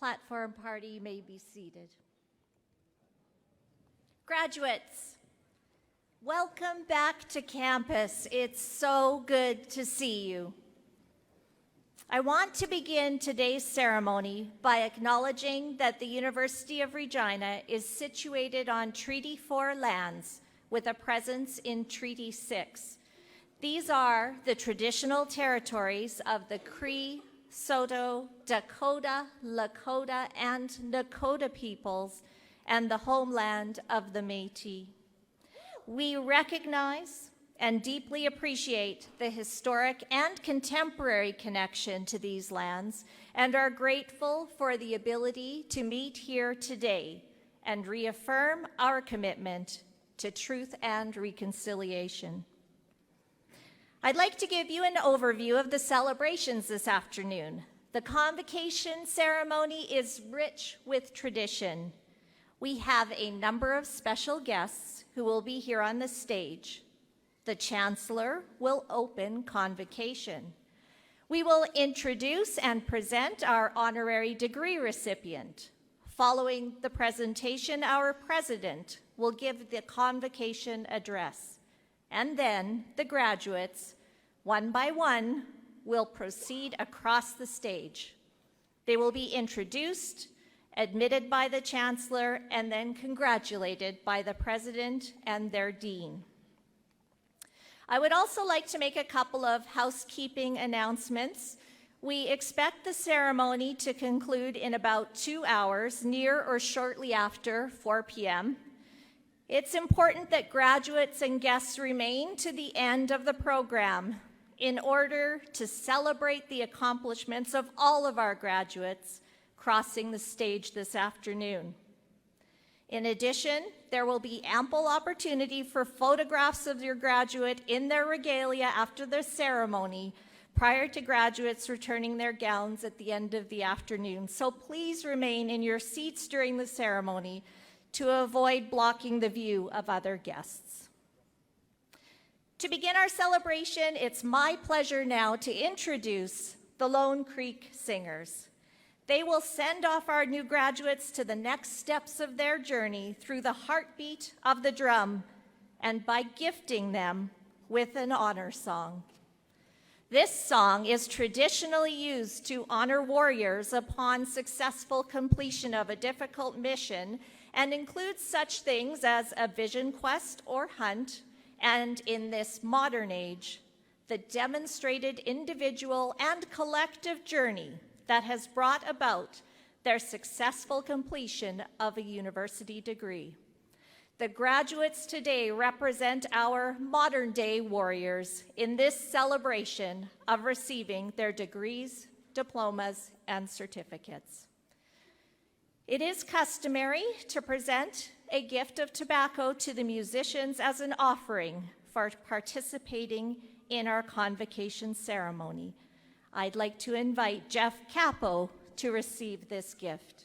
platform party may be seated. Graduates, welcome back to campus. It's so good to see you. I want to begin today's ceremony by acknowledging that the University of Regina is situated on Treaty 4 lands with a presence in Treaty 6. These are the traditional territories of the Cree, Saulteaux, Dakota, Lakota, and Nakota peoples, and the homeland of the Métis. We recognize and deeply appreciate the historic and contemporary connection to these lands and are grateful for the ability to meet here today and reaffirm our commitment to truth and reconciliation. I'd like to give you an overview of the celebrations this afternoon. The convocation ceremony is rich with tradition. We have a number of special guests who will be here on the stage. The Chancellor will open convocation. We will introduce and present our honorary degree recipient. Following the presentation, our President will give the convocation address. And then the graduates, one by one, will proceed across the stage. They will be introduced, admitted by the Chancellor, and then congratulated by the President and their Dean. I would also like to make a couple of housekeeping announcements. We expect the ceremony to conclude in about 2 hours, near or shortly after 4 p.m. It's important that graduates and guests remain to the end of the program in order to celebrate the accomplishments of all of our graduates crossing the stage this afternoon. In addition, there will be ample opportunity for photographs of your graduate in their regalia after the ceremony prior to graduates returning their gowns at the end of the afternoon. So please remain in your seats during the ceremony to avoid blocking the view of other guests. To begin our celebration, it's my pleasure now to introduce the Lone Creek Singers. They will send off our new graduates to the next steps of their journey through the heartbeat of the drum and by gifting them with an honor song. This song is traditionally used to honor warriors upon successful completion of a difficult mission and includes such things as a vision quest or hunt, and in this modern age, the demonstrated individual and collective journey that has brought about their successful completion of a university degree. The graduates today represent our modern-day warriors in this celebration of receiving their degrees, diplomas, and certificates. It is customary to present a gift of tobacco to the musicians as an offering for participating in our convocation ceremony. I'd like to invite Jeff Capo to receive this gift.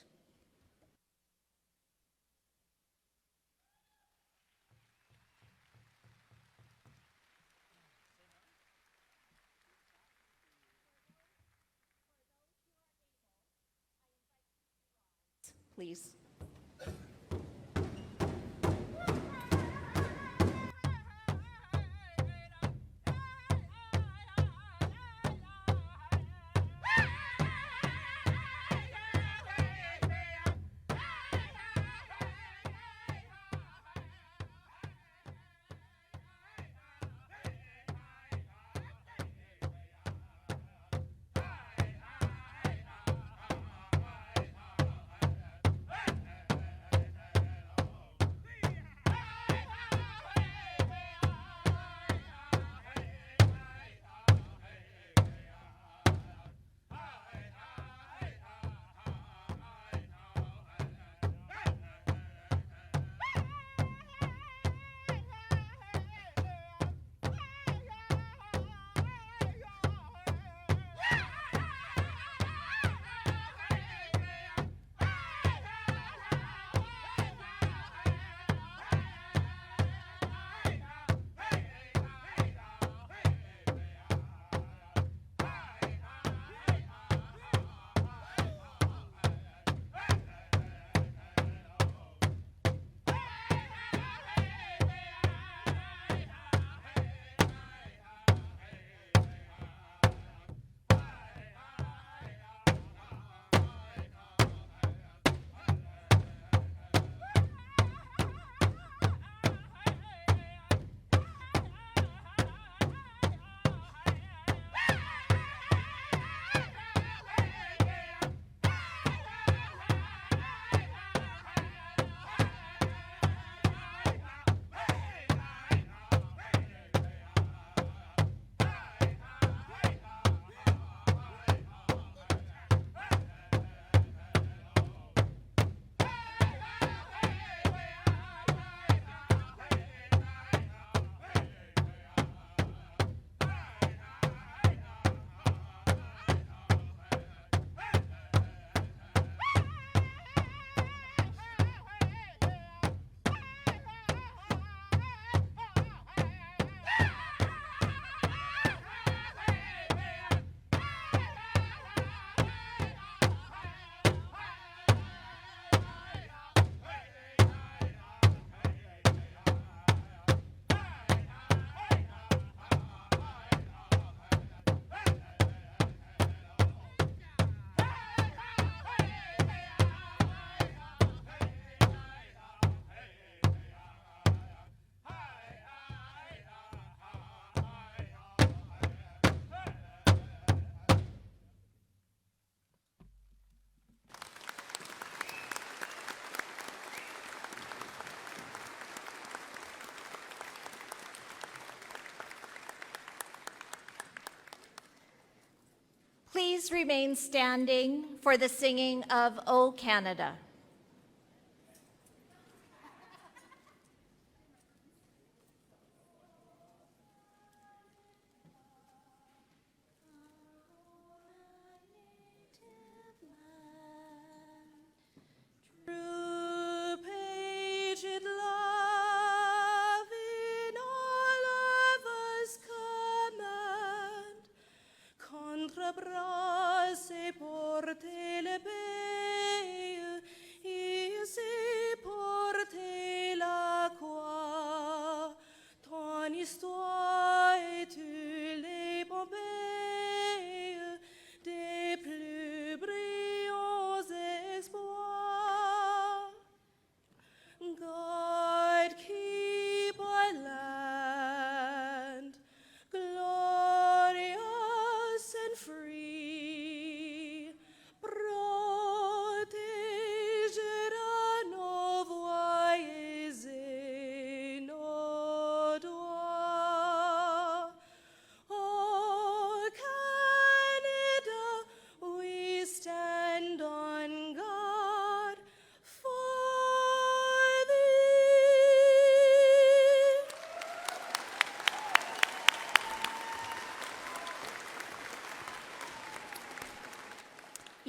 Please. please remain standing for the singing of O Canada?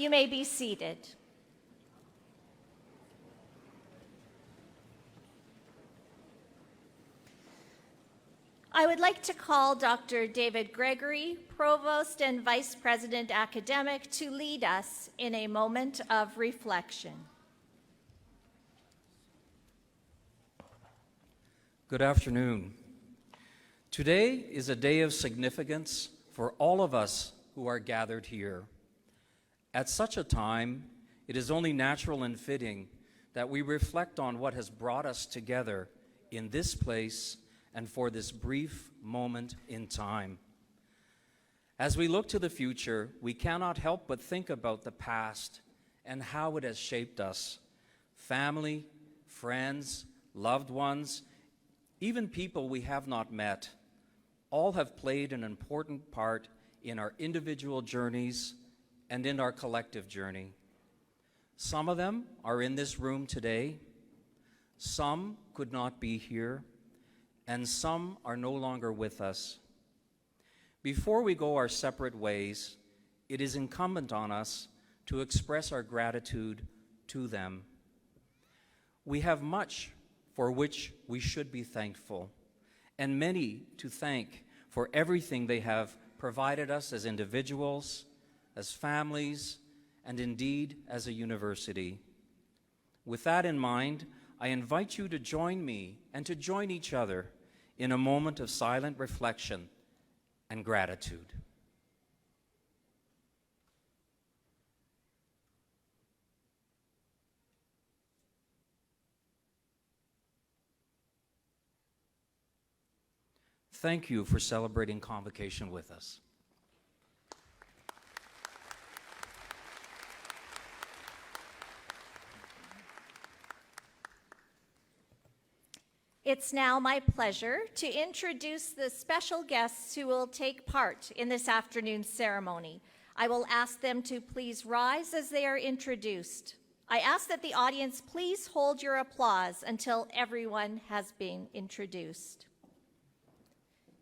You may be seated. I would like to call Dr. David Gregory, Provost and Vice President Academic, to lead us in a moment of reflection. Good afternoon. Today is a day of significance for all of us who are gathered here. At such a time, it is only natural and fitting that we reflect on what has brought us together in this place and for this brief moment in time. As we look to the future, we cannot help but think about the past and how it has shaped us. Family, friends, loved ones, even people we have not met, all have played an important part in our individual journeys and in our collective journey. Some of them are in this room today, some could not be here, and some are no longer with us. Before we go our separate ways, it is incumbent on us to express our gratitude to them. We have much for which we should be thankful, and many to thank for everything they have provided us as individuals, as families, and indeed as a university. With that in mind, I invite you to join me and to join each other in a moment of silent reflection and gratitude. Thank you for celebrating Convocation with us. It's now my pleasure to introduce the special guests who will take part in this afternoon's ceremony. I will ask them to please rise as they are introduced. I ask that the audience please hold your applause until everyone has been introduced.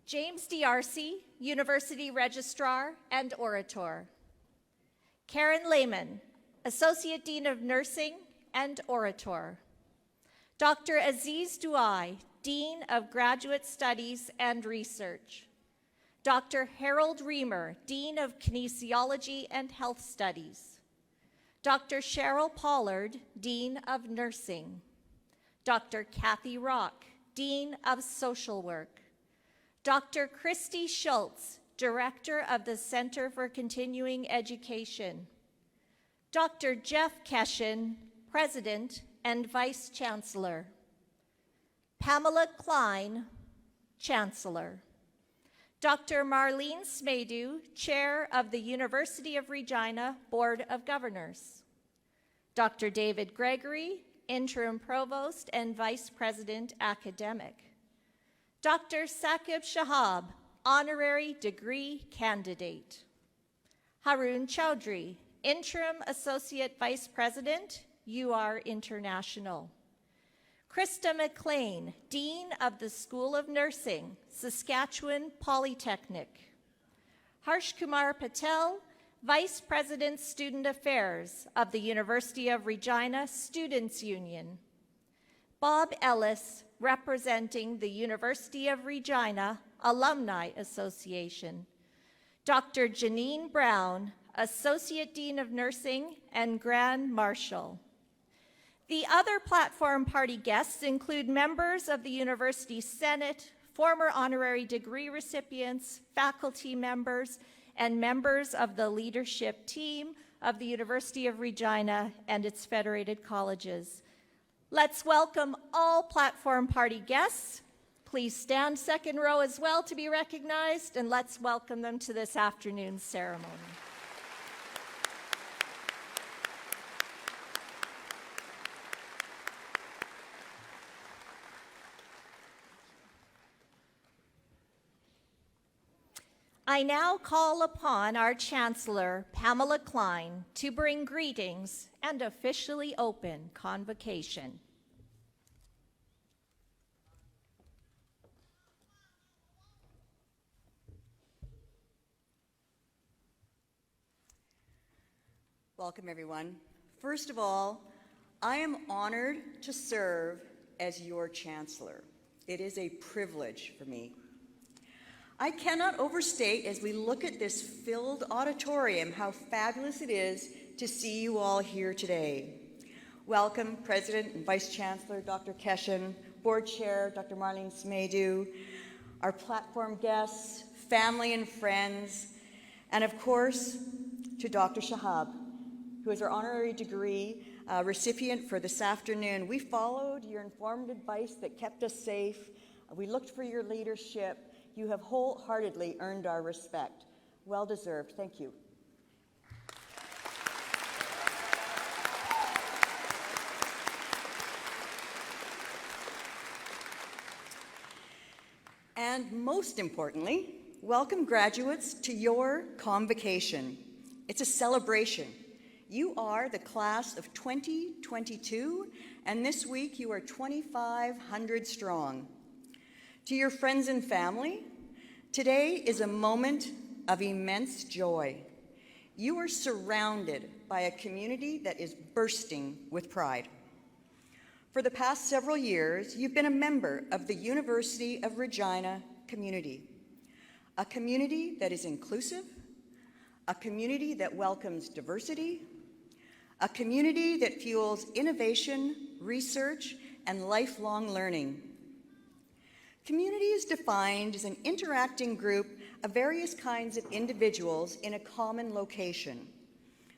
James D'Arcy, University Registrar and Orator. Karen Lehman, Associate Dean of Nursing and Orator. Dr. Aziz Douai, Dean of Graduate Studies and Research. Dr. Harold Reamer, Dean of Kinesiology and Health Studies. Dr. Cheryl Pollard, Dean of Nursing. Dr. Kathy Rock, Dean of Social Work. Dr. Christy Schultz, Director of the Center for Continuing Education. Dr. Jeff Keshin, President and Vice Chancellor. Pamela Klein, Chancellor. Dr. Marlene Smedu, Chair of the University of Regina Board of Governors. Dr. David Gregory, Interim Provost and Vice President Academic. Dr. Saqib Shahab, Honorary Degree Candidate. Haroon Chowdhury, Interim Associate Vice President, UR International. Krista McLean, Dean of the School of Nursing, Saskatchewan Polytechnic. Harsh Kumar Patel, Vice President Student Affairs of the University of Regina Students' Union. Bob Ellis, representing the University of Regina Alumni Association. Dr. Janine Brown, Associate Dean of Nursing and Grand Marshal. The other platform party guests include members of the University Senate, former honorary degree recipients, faculty members, and members of the leadership team of the University of Regina and its federated colleges. Let's welcome all platform party guests. Please stand second row as well to be recognized, and let's welcome them to this afternoon's ceremony. I now call upon our Chancellor, Pamela Klein, to bring greetings and officially open Convocation. Welcome, everyone. First of all, I am honored to serve as your Chancellor. It is a privilege for me. I cannot overstate, as we look at this filled auditorium, how fabulous it is to see you all here today. Welcome, President and Vice Chancellor Dr. Keshen, Board Chair Dr. Marlene Smedu, our platform guests, family and friends, and of course, to Dr. Shahab, who is our honorary degree recipient for this afternoon. We followed your informed advice that kept us safe. We looked for your leadership. You have wholeheartedly earned our respect. Well deserved. Thank you. And most importantly, welcome graduates to your Convocation. It's a celebration. You are the class of 2022, and this week you are 2,500 strong. To your friends and family, today is a moment of immense joy. You are surrounded by a community that is bursting with pride. For the past several years, you've been a member of the University of Regina community, a community that is inclusive, a community that welcomes diversity, a community that fuels innovation, research, and lifelong learning. Community is defined as an interacting group of various kinds of individuals in a common location.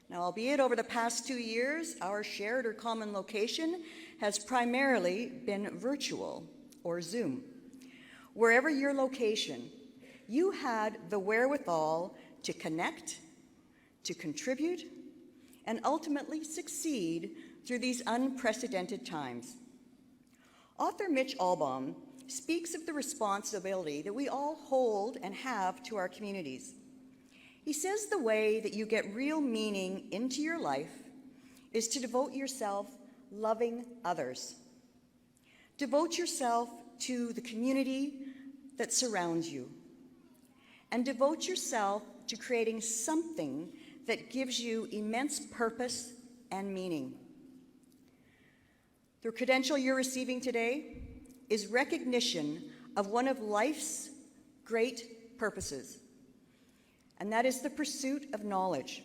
Now, albeit over the past 2 years, our shared or common location has primarily been virtual or Zoom. Wherever your location, you had the wherewithal to connect, to contribute, and ultimately succeed through these unprecedented times. Author Mitch Albom speaks of the responsibility that we all hold and have to our communities. He says the way that you get real meaning into your life is to devote yourself loving others. Devote yourself to the community that surrounds you. And devote yourself to creating something that gives you immense purpose and meaning. The credential you're receiving today is recognition of one of life's great purposes, and that is the pursuit of knowledge.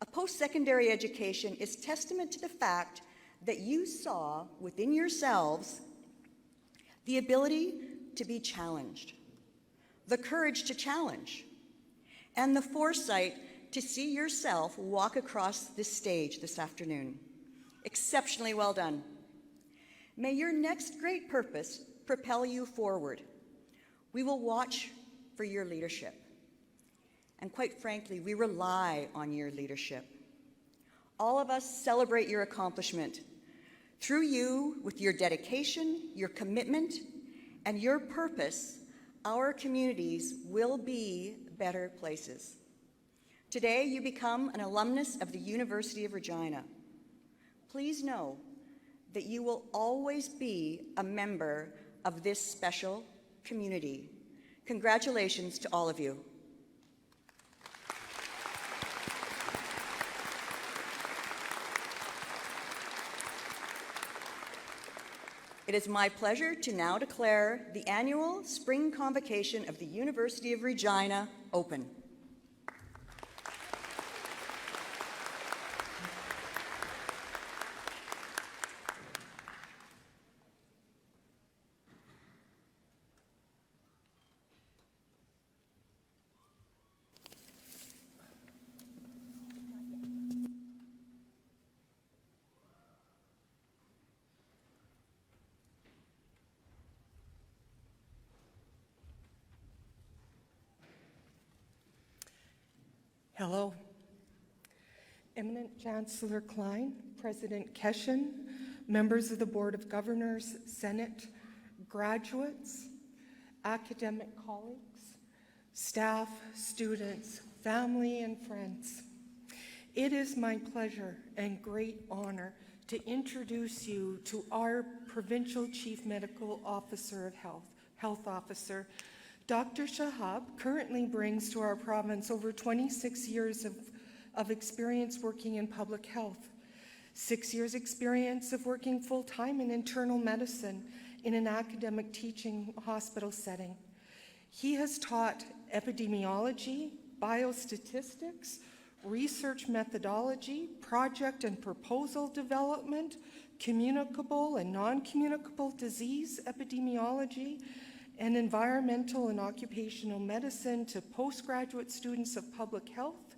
A post-secondary education is testament to the fact that you saw within yourselves the ability to be challenged, the courage to challenge, and the foresight to see yourself walk across this stage this afternoon. Exceptionally well done. May your next great purpose propel you forward. We will watch for your leadership. And quite frankly, we rely on your leadership. All of us celebrate your accomplishment. Through you, with your dedication, your commitment, and your purpose, our communities will be better places. Today, you become an alumnus of the University of Regina. Please know that you will always be a member of this special community. Congratulations to all of you. It is my pleasure to now declare the annual Spring Convocation of the University of Regina open. Hello. Eminent Chancellor Klein, President Keshen, members of the Board of Governors, Senate, graduates, academic colleagues, staff, students, family, and friends. It is my pleasure and great honor to introduce you to our Provincial Chief Medical Officer of Health Officer, Dr. Shahab currently brings to our province over 26 years of experience working in public health, 6 years experience of working full-time in internal medicine in an academic teaching hospital setting. He has taught epidemiology, biostatistics, research methodology, project and proposal development, communicable and non-communicable disease epidemiology, and environmental and occupational medicine to postgraduate students of public health,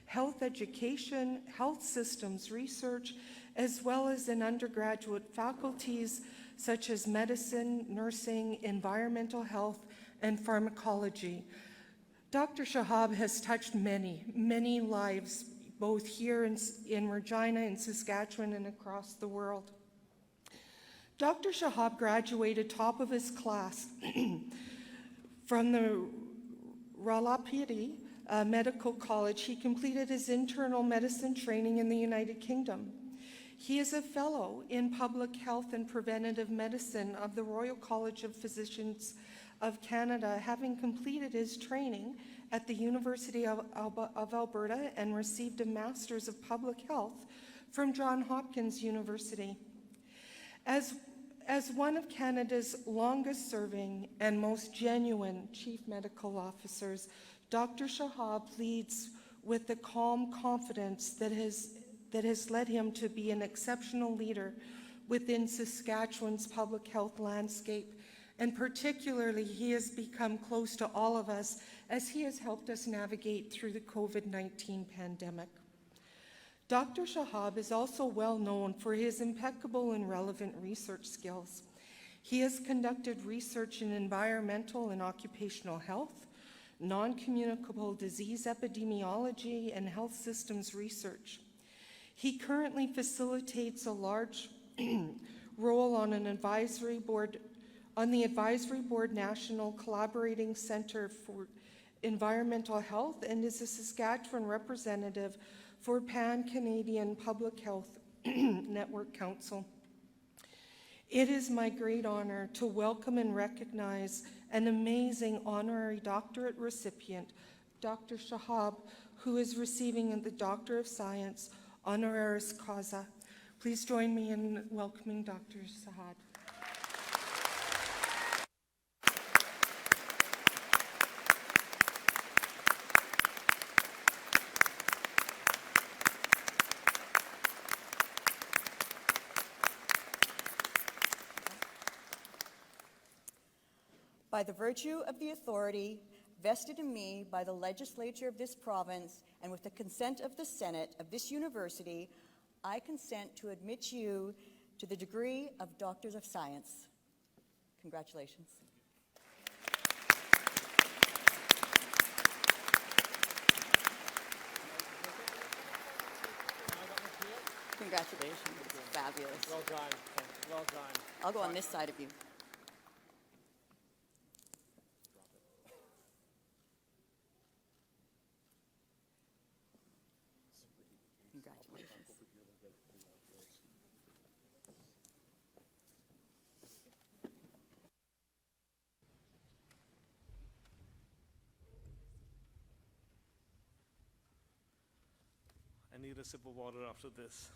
health education, health systems research, as well as in undergraduate faculties such as medicine, nursing, environmental health, and pharmacology. Dr. Shahab has touched many, many lives, both here in Regina, in Saskatchewan, and across the world. Dr. Shahab graduated top of his class from the Recipient Medical College. He completed his internal medicine training in the United Kingdom. He is a fellow in public health and preventative medicine of the Royal College of Physicians of Canada, having completed his training at the University of Alberta and received a Master's of Public Health from Johns Hopkins University. As one of Canada's longest serving and most genuine chief medical officers, Dr. Shahab leads with the calm confidence that has led him to be an exceptional leader within Saskatchewan's public health landscape, and particularly he has become close to all of us as he has helped us navigate through the COVID-19 pandemic. Dr. Shahab is also well known for his impeccable and relevant research skills. He has conducted research in environmental and occupational health, non-communicable disease epidemiology, and health systems research. He currently facilitates a large role on the Advisory Board National Collaborating Center for Environmental Health and is a Saskatchewan representative for Pan-Canadian Public Health Network Council. It is my great honor to welcome and recognize an amazing honorary doctorate recipient, Dr. Shahab, who is receiving the Doctor of Science honoris causa. Please join me in welcoming Dr. Shahab. By the virtue of the authority vested in me by the legislature of this province and with the consent of the Senate of this university, I consent to admit you to the degree of Doctors of Science. Congratulations. Congratulations. Fabulous. Well done. Well done. I'll go on this side of you. need a sip of water after this.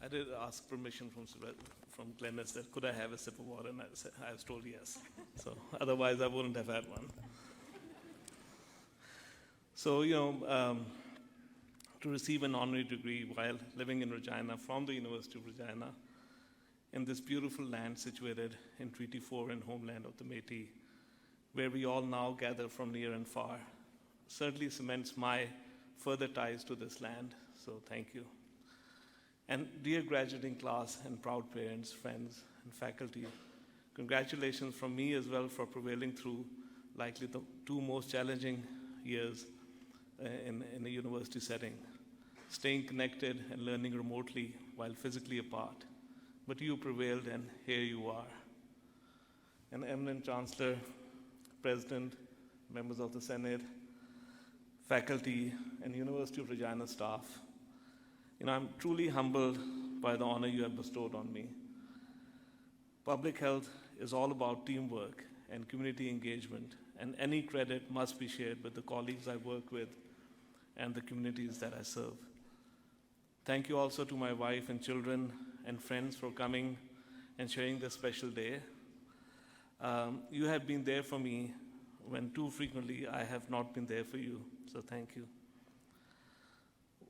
I did ask permission from Glennis that could I have a sip of water, and I was told yes. So otherwise, I wouldn't have had one. So, to receive an honorary degree while living in Regina from the University of Regina, in this beautiful land situated in Treaty 4 and homeland of the Métis, where we all now gather from near and far, certainly cements my further ties to this land. So thank you. And dear graduating class and proud parents, friends, and faculty, congratulations from me as well for prevailing through likely the two most challenging years in a university setting, staying connected and learning remotely while physically apart. But you prevailed, and here you are. An eminent chancellor, president, members of the Senate, faculty, and University of Regina staff, I'm truly humbled by the honor you have bestowed on me. Public health is all about teamwork and community engagement, and any credit must be shared with the colleagues I work with and the communities that I serve. Thank you also to my wife and children and friends for coming and sharing this special day. You have been there for me when too frequently I have not been there for you, so thank you.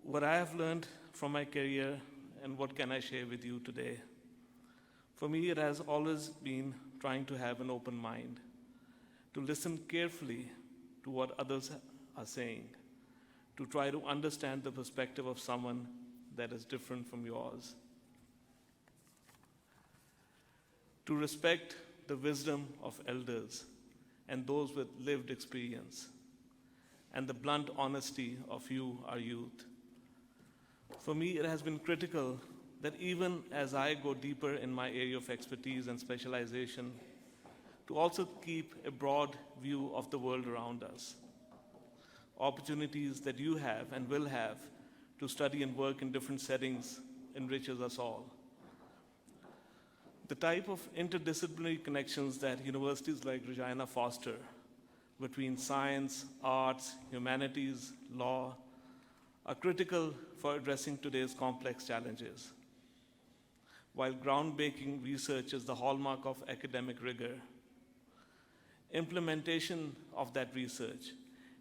What I have learned from my career and what can I share with you today? For me, it has always been trying to have an open mind, to listen carefully to what others are saying, to try to understand the perspective of someone that is different from yours, to respect the wisdom of elders and those with lived experience, and the blunt honesty of you, our youth. For me, it has been critical that even as I go deeper in my area of expertise and specialization, to also keep a broad view of the world around us. Opportunities that you have and will have to study and work in different settings enriches us all. The type of interdisciplinary connections that universities like Regina foster between science, arts, humanities, law, are critical for addressing today's complex challenges. While groundbreaking research is the hallmark of academic rigor, implementation of that research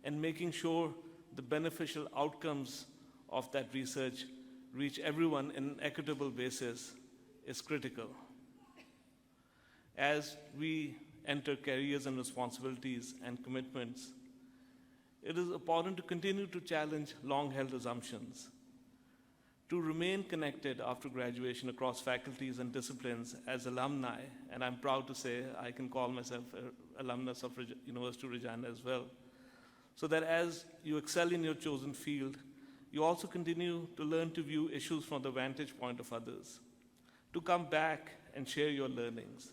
and making sure the beneficial outcomes of that research reach everyone in an equitable basis is critical. As we enter careers and responsibilities and commitments, it is important to continue to challenge long-held assumptions, to remain connected after graduation across faculties and disciplines as alumni, and I'm proud to say I can call myself an alumnus of University of Regina as well, so that as you excel in your chosen field, you also continue to learn to view issues from the vantage point of others, to come back and share your learnings.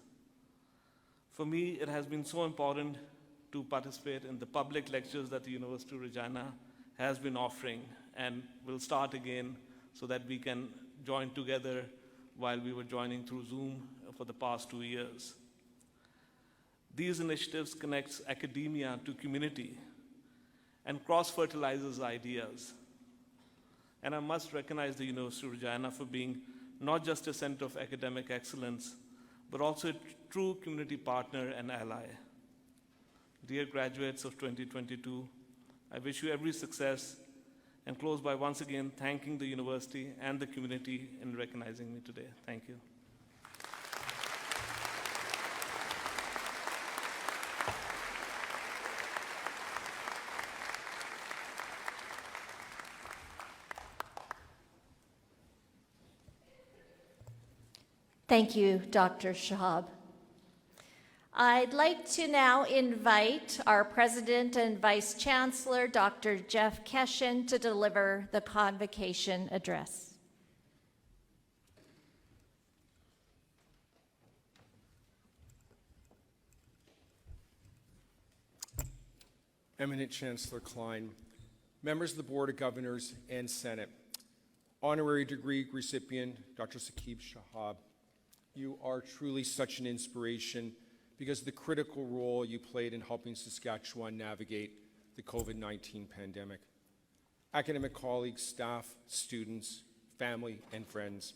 For me, it has been so important to participate in the public lectures that the University of Regina has been offering and will start again so that we can join together while we were joining through Zoom for the past 2 years. These initiatives connect academia to community and cross-fertilizes ideas. And I must recognize the University of Regina for being not just a center of academic excellence, but also a true community partner and ally. Dear graduates of 2022, I wish you every success and close by once again thanking the university and the community in recognizing me today. Thank you. Thank you, Dr. Shahab. I'd like to now invite our President and Vice Chancellor, Dr. Jeff Keshen, to deliver the Convocation address. Eminent Chancellor Klein, members of the Board of Governors and Senate, Honorary degree recipient, Dr. Saqib Shahab, you are truly such an inspiration because of the critical role you played in helping Saskatchewan navigate the COVID-19 pandemic. Academic colleagues, staff, students, family, and friends,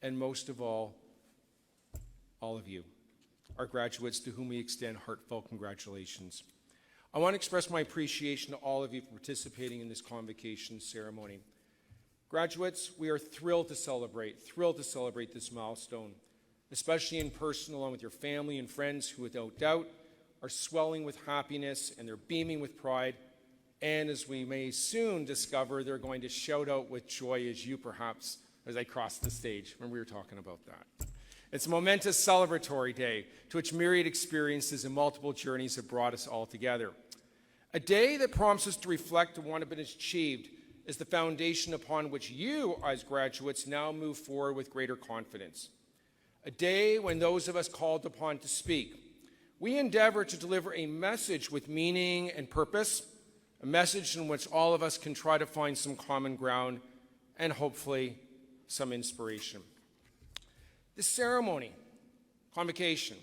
and most of all of you, our graduates to whom we extend heartfelt congratulations. I want to express my appreciation to all of you for participating in this convocation ceremony. Graduates, we are thrilled to celebrate this milestone, especially in person along with your family and friends who without doubt are swelling with happiness and they're beaming with pride. And as we may soon discover, they're going to shout out with joy as you perhaps, as I cross the stage when we were talking about that. It's a momentous celebratory day to which myriad experiences and multiple journeys have brought us all together. A day that prompts us to reflect on what has been achieved is the foundation upon which you, as graduates, now move forward with greater confidence. A day when those of us called upon to speak, we endeavor to deliver a message with meaning and purpose, a message in which all of us can try to find some common ground and hopefully some inspiration. This ceremony, convocation,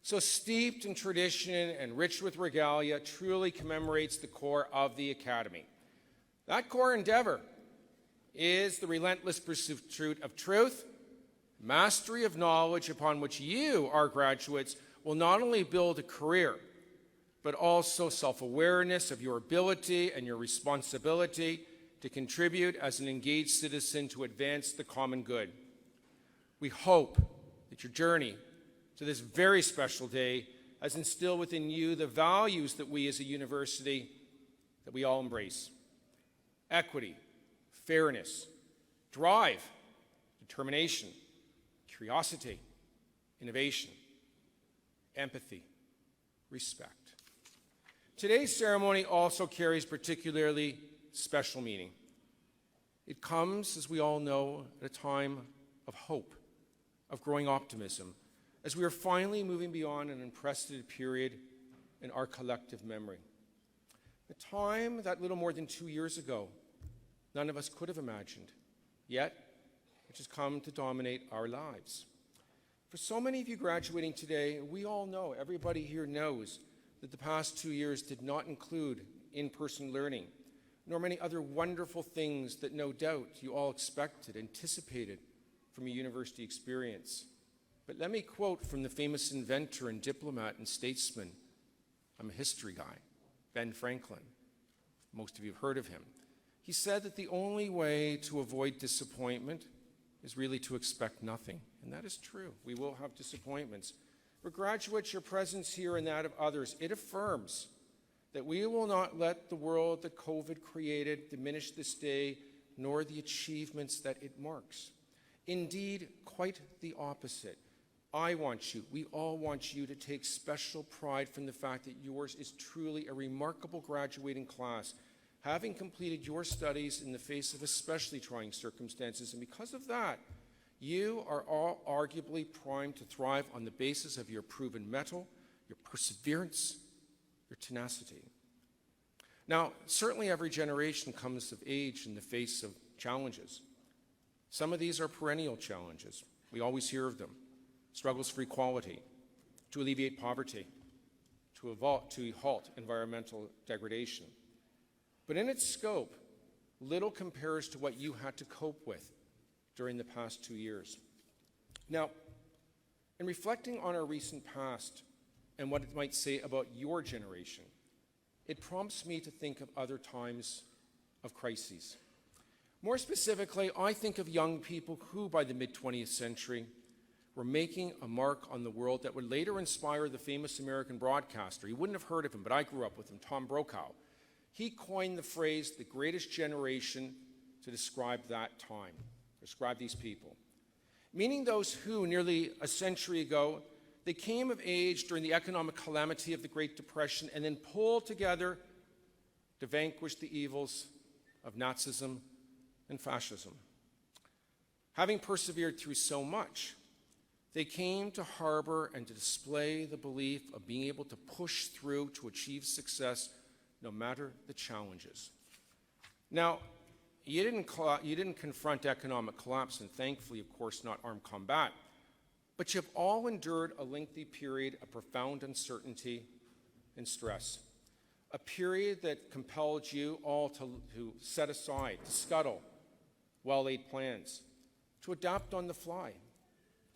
so steeped in tradition and rich with regalia, truly commemorates the core of the Academy. That core endeavor is the relentless pursuit of truth, mastery of knowledge upon which you, our graduates, will not only build a career, but also self-awareness of your ability and your responsibility to contribute as an engaged citizen to advance the common good. We hope that your journey to this very special day has instilled within you the values that we as a university, that we all embrace. Equity, fairness, drive, determination, curiosity, innovation, empathy, respect. Today's ceremony also carries particularly special meaning. It comes, as we all know, at a time of hope, of growing optimism, as we are finally moving beyond an unprecedented period in our collective memory. A time that little more than 2 years ago, none of us could have imagined, yet which has come to dominate our lives. For so many of you graduating today, we all know, everybody here knows, that the past 2 years did not include in-person learning, nor many other wonderful things that no doubt you all expected, anticipated from a university experience. But let me quote from the famous inventor and diplomat and statesman, I'm a history guy, Ben Franklin. Most of you have heard of him. He said that the only way to avoid disappointment is really to expect nothing. And that is true. We will have disappointments. For graduates, your presence here and that of others, it affirms that we will not let the world that COVID created diminish this day, nor the achievements that it marks. Indeed, quite the opposite. I want you, we all want you to take special pride from the fact that yours is truly a remarkable graduating class, having completed your studies in the face of especially trying circumstances. And because of that, you are all arguably primed to thrive on the basis of your proven mettle, your perseverance, your tenacity. Now, certainly every generation comes of age in the face of challenges. Some of these are perennial challenges. We always hear of them. Struggles for equality, to alleviate poverty, to halt environmental degradation. But in its scope, little compares to what you had to cope with during the past 2 years. Now, in reflecting on our recent past and what it might say about your generation, it prompts me to think of other times of crises. More specifically, I think of young people who, by the mid-20th century, were making a mark on the world that would later inspire the famous American broadcaster. You wouldn't have heard of him, but I grew up with him, Tom Brokaw. He coined the phrase, the greatest generation, to describe that time, describe these people. Meaning those who, nearly a century ago, they came of age during the economic calamity of the Great Depression and then pulled together to vanquish the evils of Nazism and fascism. Having persevered through so much, they came to harbor and to display the belief of being able to push through to achieve success no matter the challenges. Now, You didn't confront economic collapse, and thankfully, of course, not armed combat. But you've all endured a lengthy period of profound uncertainty and stress. A period that compelled you all to set aside, to scuttle well-laid plans, to adapt on the fly,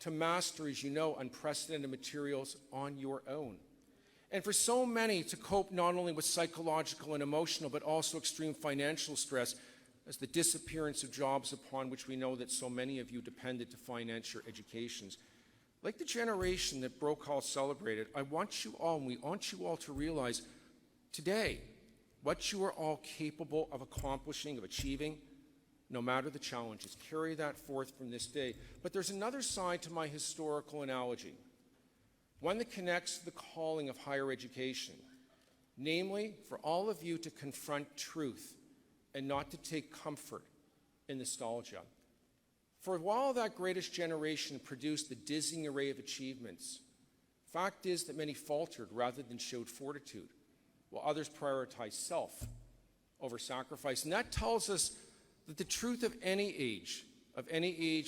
to master, as you know, unprecedented materials on your own. And for so many to cope not only with psychological and emotional, but also extreme financial stress as the disappearance of jobs upon which we know that so many of you depended to finance your educations. Like the generation that Brokaw celebrated, I want you all, and we want you all to realize today what you are all capable of accomplishing, of achieving, no matter the challenges. Carry that forth from this day. But there's another side to my historical analogy, one that connects the calling of higher education, namely for all of you to confront truth and not to take comfort in nostalgia. For while that greatest generation produced the dizzying array of achievements, fact is that many faltered rather than showed fortitude, while others prioritized self over sacrifice. And that tells us that the truth of any age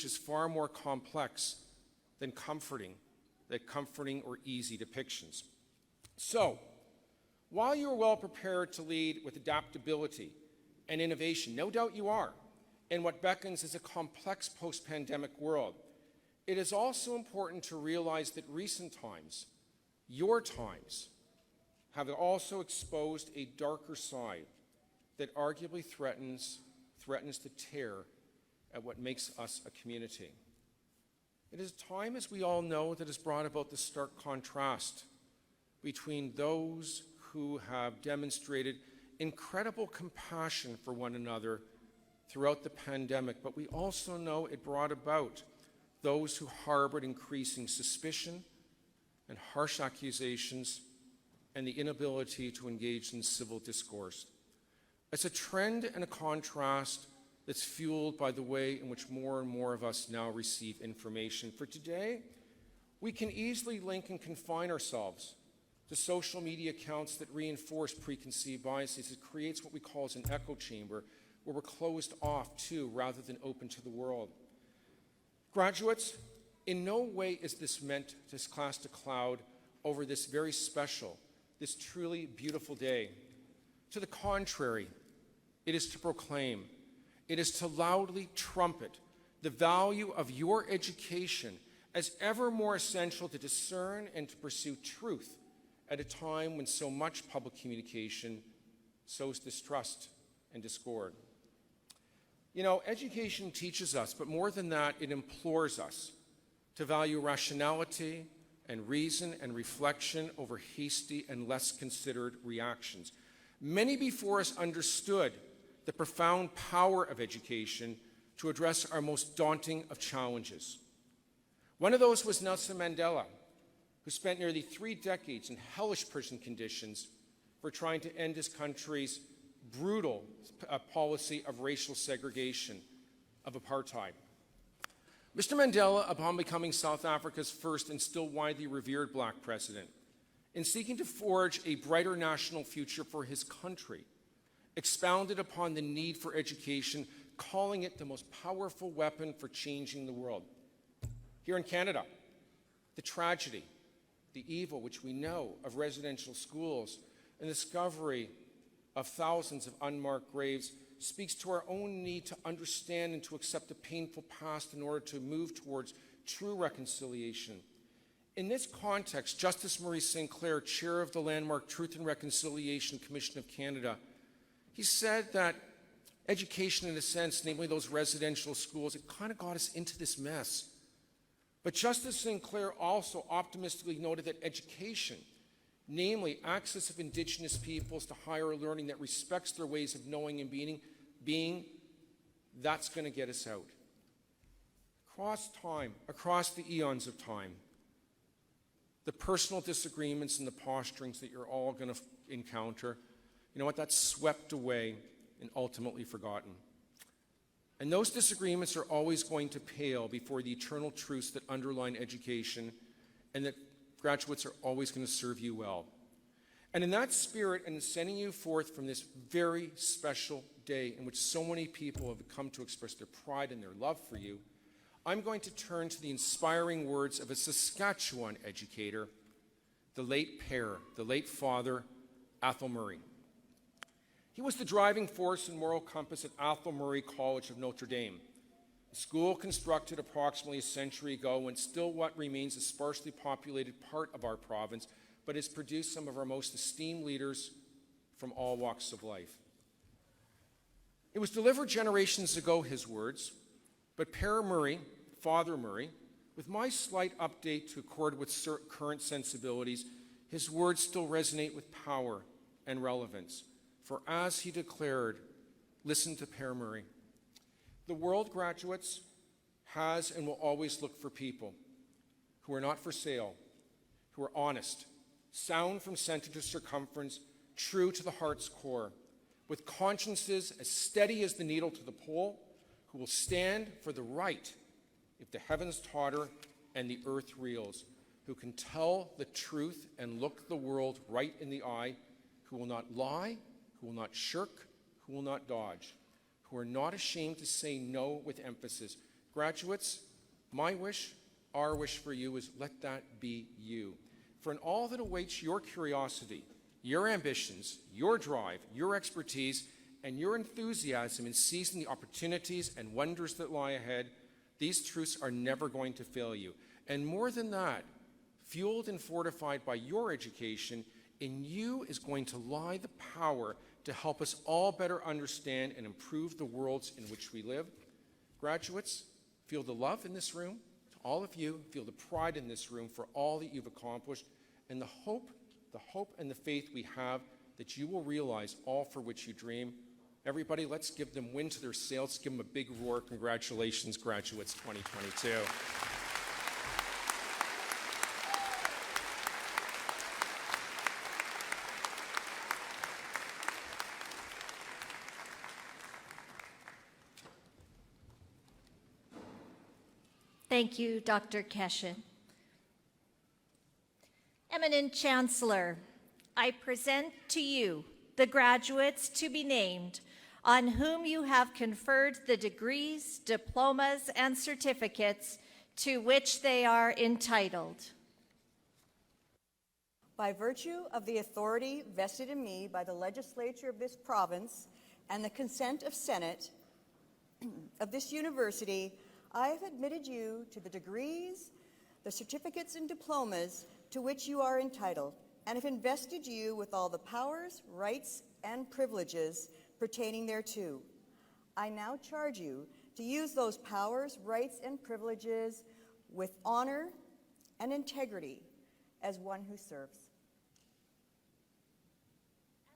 is far more complex than comforting or easy depictions. So, while you are well prepared to lead with adaptability and innovation, no doubt you are, in what beckons as a complex post-pandemic world, it is also important to realize that recent times, your times, have also exposed a darker side that arguably threatens to tear at what makes us a community. It is a time, as we all know, that has brought about the stark contrast between those who have demonstrated incredible compassion for one another throughout the pandemic, but we also know it brought about those who harbored increasing suspicion and harsh accusations and the inability to engage in civil discourse. It's a trend and a contrast that's fueled by the way in which more and more of us now receive information. For today, we can easily link and confine ourselves to social media accounts that reinforce preconceived biases. It creates what we call as an echo chamber, where we're closed off to rather than open to the world. Graduates, in no way is this meant to cast a cloud over this very special, this truly beautiful day. To the contrary, it is to proclaim, it is to loudly trumpet the value of your education as ever more essential to discern and to pursue truth at a time when so much public communication sows distrust and discord. You know, education teaches us, but more than that, it implores us to value rationality and reason and reflection over hasty and less considered reactions. Many before us understood the profound power of education to address our most daunting of challenges. One of those was Nelson Mandela, who spent nearly 3 decades in hellish prison conditions for trying to end his country's brutal policy of racial segregation, of apartheid. Mr. Mandela, upon becoming South Africa's first and still widely revered black president, in seeking to forge a brighter national future for his country, expounded upon the need for education, calling it the most powerful weapon for changing the world. Here in Canada, the tragedy, the evil which we know of residential schools, and the discovery of thousands of unmarked graves speaks to our own need to understand and to accept the painful past in order to move towards true reconciliation. In this context, Justice Maurice St. Clair, chair of the landmark Truth and Reconciliation Commission of Canada, he said that education, in a sense, namely those residential schools, it kind of got us into this mess. But Justice St. Clair also optimistically noted that education, namely access of Indigenous peoples to higher learning that respects their ways of knowing and being, that's going to get us out. Across time, across the eons of time, the personal disagreements and the posturings that you're all going to encounter, you know what, that's swept away and ultimately forgotten. And those disagreements are always going to pale before the eternal truths that underline education, and that graduates are always going to serve you well. And in that spirit, and in sending you forth from this very special day in which so many people have come to express their pride and their love for you, I'm going to turn to the inspiring words of a Saskatchewan educator, the late pair, the late father, Athol Murray. He was the driving force and moral compass at Athol Murray College of Notre Dame, a school constructed approximately a century ago and still what remains a sparsely populated part of our province, but has produced some of our most esteemed leaders from all walks of life. It was delivered generations ago, his words, but Père Murray, Father Murray, with my slight update to accord with current sensibilities, his words still resonate with power and relevance. For as he declared, listen to Père Murray, the world, graduates, has and will always look for people who are not for sale, who are honest, sound from center to circumference, true to the heart's core, with consciences as steady as the needle to the pole, who will stand for the right if the heavens totter and the earth reels, who can tell the truth and look the world right in the eye, who will not lie, who will not shirk, who will not dodge, who are not ashamed to say no with emphasis. Graduates, my wish, our wish for you is let that be you. For in all that awaits your curiosity, your ambitions, your drive, your expertise, and your enthusiasm in seizing the opportunities and wonders that lie ahead, these truths are never going to fail you. And more than that, fueled and fortified by your education, in you is going to lie the power to help us all better understand and improve the worlds in which we live. Graduates, feel the love in this room, to all of you, feel the pride in this room for all that you've accomplished, and the hope and the faith we have that you will realize all for which you dream. Everybody, let's give them wind to their sails, give them a big roar. Congratulations, graduates 2022. Thank you, Dr. Keshen. Eminent Chancellor, I present to you the graduates to be named on whom you have conferred the degrees, diplomas, and certificates to which they are entitled. By virtue of the authority vested in me by the legislature of this province and the consent of Senate of this university, I have admitted you to the degrees, the certificates and diplomas to which you are entitled, and have invested you with all the powers, rights, and privileges pertaining thereto. I now charge you to use those powers, rights, and privileges with honor and integrity as one who serves.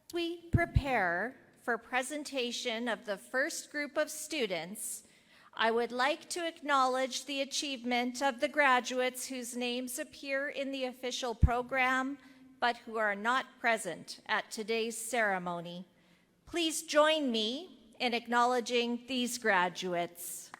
As we prepare for presentation of the first group of students, I would like to acknowledge the achievement of the graduates whose names appear in the official program, but who are not present at today's ceremony. Please join me in acknowledging these graduates.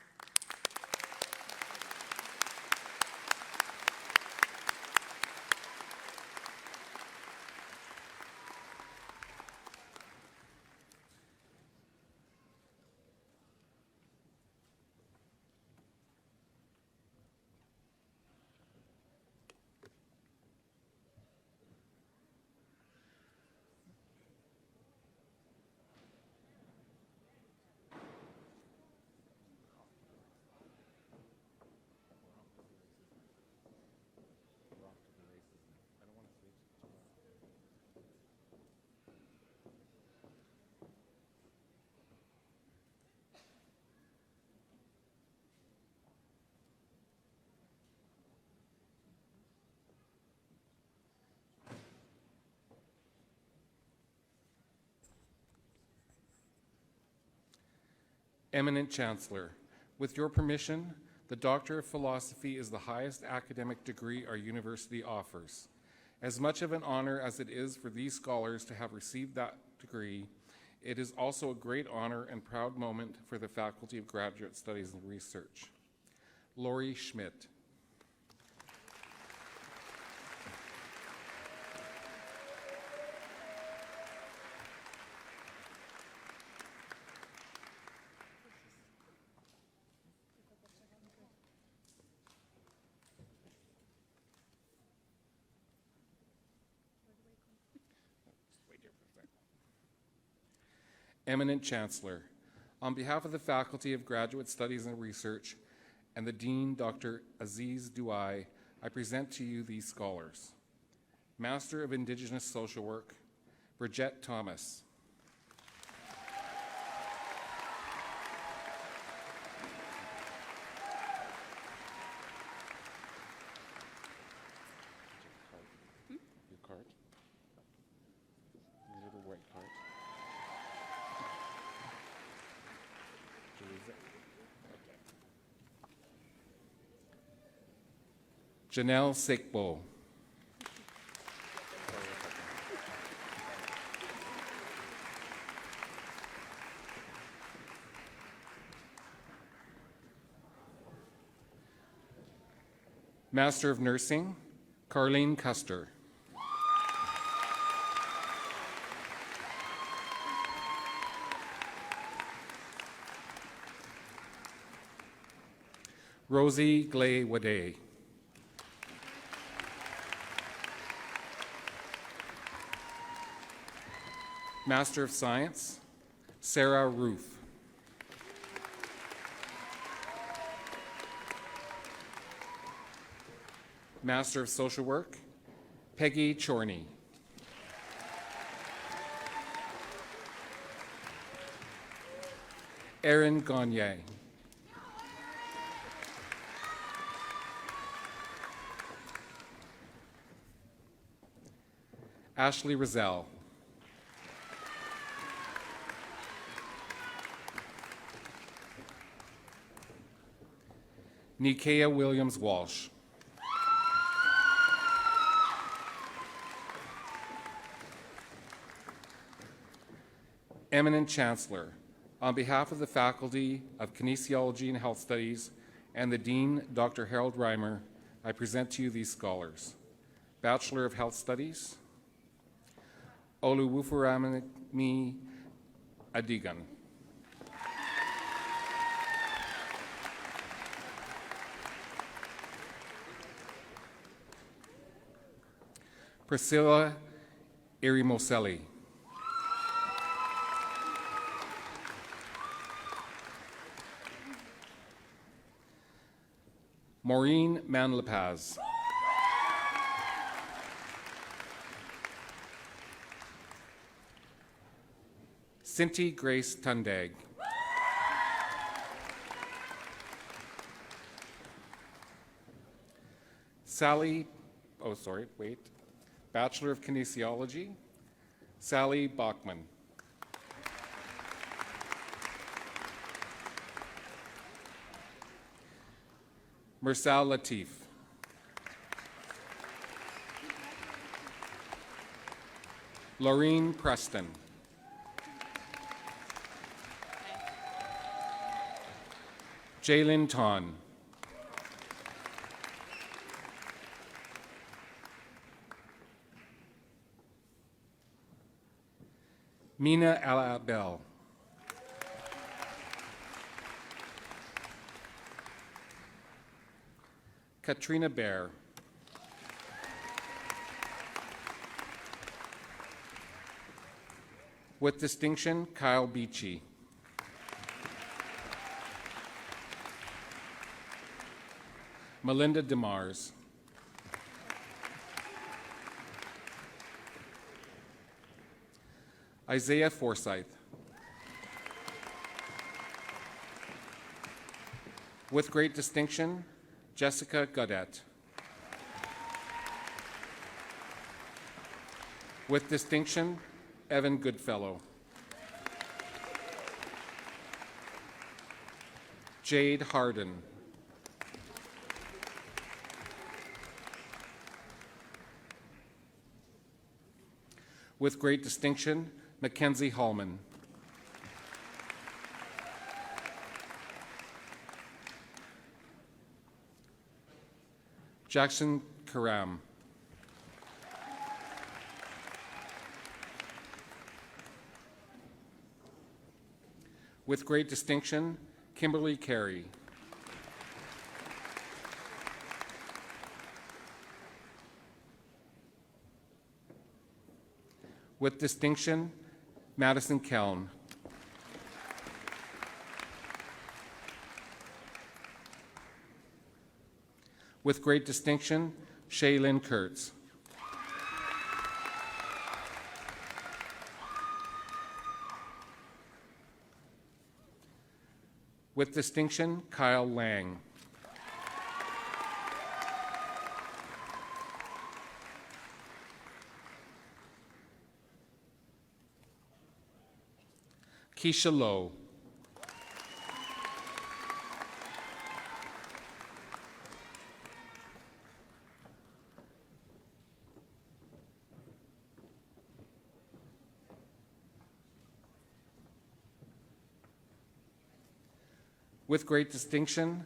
Eminent Chancellor, with your permission, the Doctor of Philosophy is the highest academic degree our university offers. As much of an honor as it is for these scholars to have received that degree, it is also a great honor and proud moment for the Faculty of Graduate Studies and Research. Laurie Schmidt. Eminent Chancellor, on behalf of the Faculty of Graduate Studies and Research and the Dean, Dr. Aziz Douai, I present to you these scholars. Master of Indigenous Social Work, Bridget Thomas. Your card? Your little white card. Janelle Sikbo. Master of Nursing, Carlene Custer. Rosie Glay-Wade. Master of Science, Sarah Roof. Master of Social Work, Peggy Chorney. Erin Gagne. Ashley Rozelle. Nikea Williams-Walsh. Eminent Chancellor, on behalf of the Faculty of Kinesiology and Health Studies and the Dean, Dr. Harold Reimer, I present to you these scholars. Bachelor of Health Studies, Oluwufuramimi Adigan. Priscilla Irimoselli. Maureen Manlapaz. Cinti Grace Tundag. Bachelor of Kinesiology, Sally Bachman. Mursal Latif. Laureen Preston. Jaylin Ton. Mina Alabel. Katrina Bear. With distinction, Kyle Beachy. Melinda DeMars. Isaiah Forsyth. With great distinction, Jessica Godet. With distinction, Evan Goodfellow. Jade Harden. With great distinction, Mackenzie Hallman. Jackson Karam. With great distinction, Kimberly Carey. With distinction, Madison Keln. With great distinction, Shaylin Kurtz. With distinction, Kyle Lang. Keisha Lowe. With great distinction,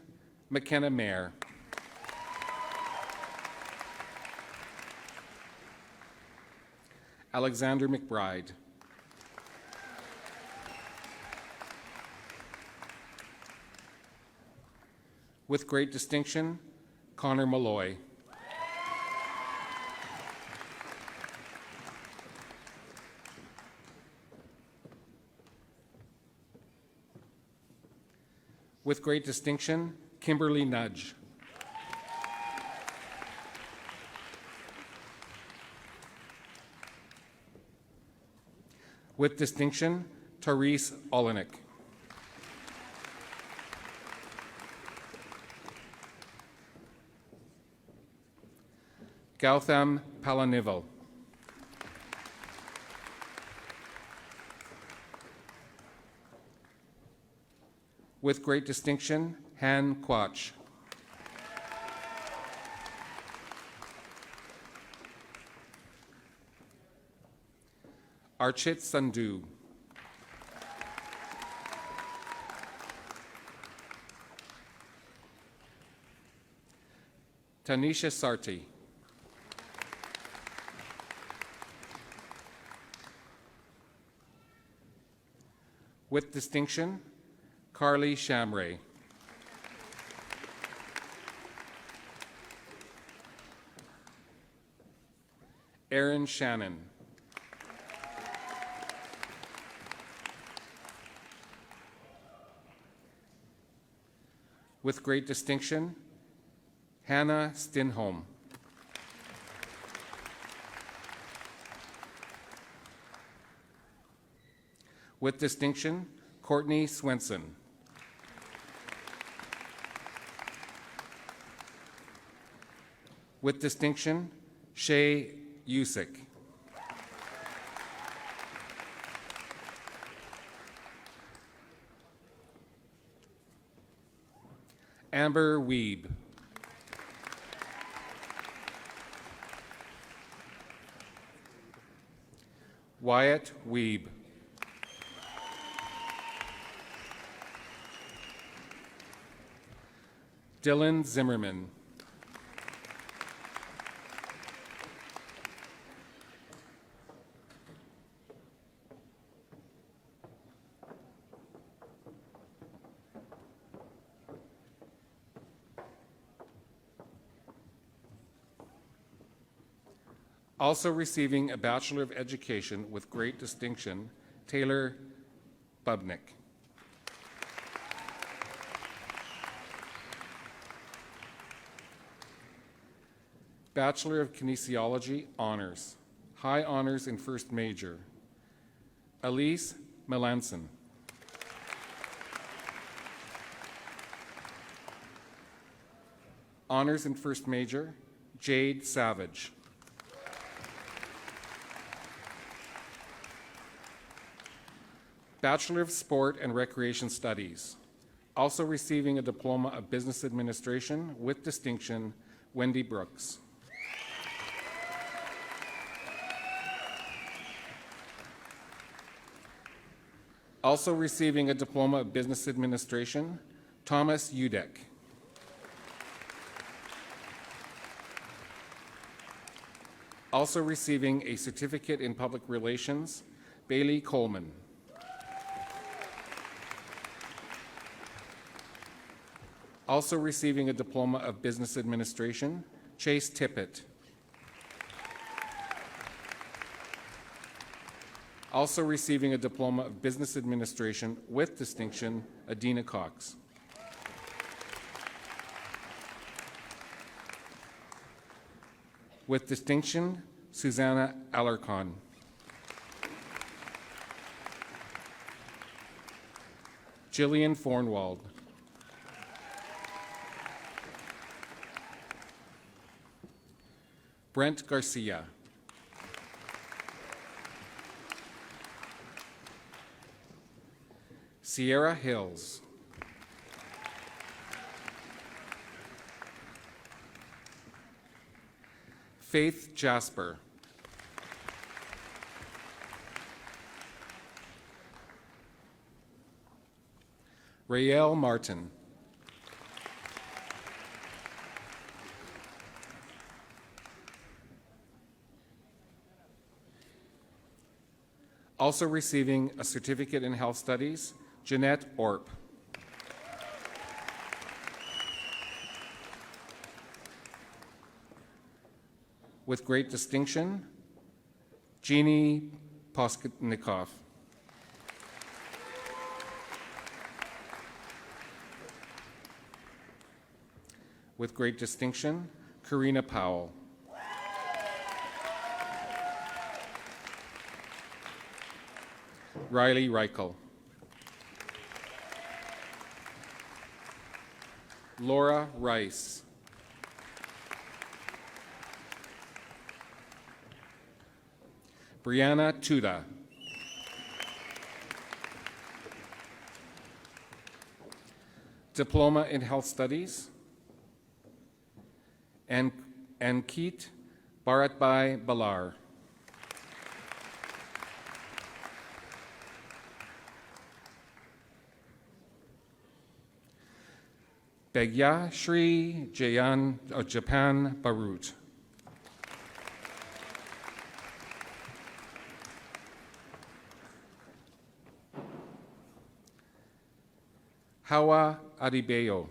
McKenna Mayer. Alexander McBride. With great distinction, Connor Malloy. With great distinction, Kimberly Nudge. With distinction, Therese Olenek. Gautam Palanival. With great distinction, Han Quach. Archit Sandhu. Tanisha Sarti. With distinction, Carly Shamray. Aaron Shannon. With great distinction, Hannah Stinholm. With distinction, Courtney Swenson. With distinction, Shay Usick. Amber Weeb. Wyatt Weeb. Dylan Zimmerman. Also receiving a Bachelor of Education with great distinction, Taylor Bubnick. Bachelor of Kinesiology, Honors. High Honors in First Major, Elise Melanson. Honors in First Major, Jade Savage. Bachelor of Sport and Recreation Studies. Also receiving a Diploma of Business Administration with distinction, Wendy Brooks. Also receiving a Diploma of Business Administration, Thomas Udek. Also receiving a Certificate in Public Relations, Bailey Coleman. Also receiving a Diploma of Business Administration, Chase Tippett. Also receiving a Diploma of Business Administration with distinction, Adina Cox. With distinction, Susanna Alarcon. Jillian Fornwald. Brent Garcia. Sierra Hills. Faith Jasper. Rael Martin. Also receiving a certificate in health studies, Jeanette Orp. With great distinction, Jeannie Posketnikov. With great distinction, Karina Powell. Riley Reichel. Laura Rice. Brianna Tuda. Diploma in Health Studies. And Keet Bharatbhai Balar. Begya Shri Japan Barut. Hawa Adibeo.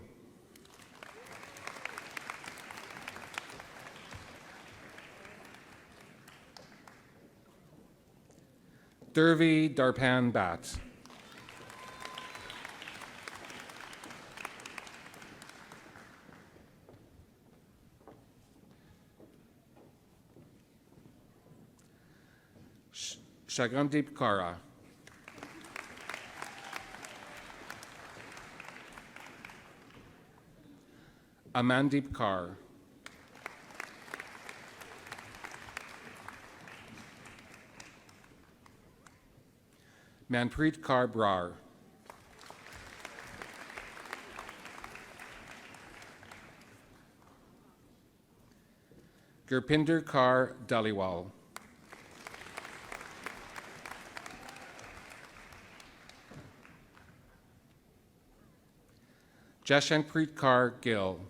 Dervi Darpan Bat. Shagandip Kara. Amandip Kaur. Manpreet Kaur Brar. Gurpinder Kaur Daliwal. Jashanpreet Kaur Gill.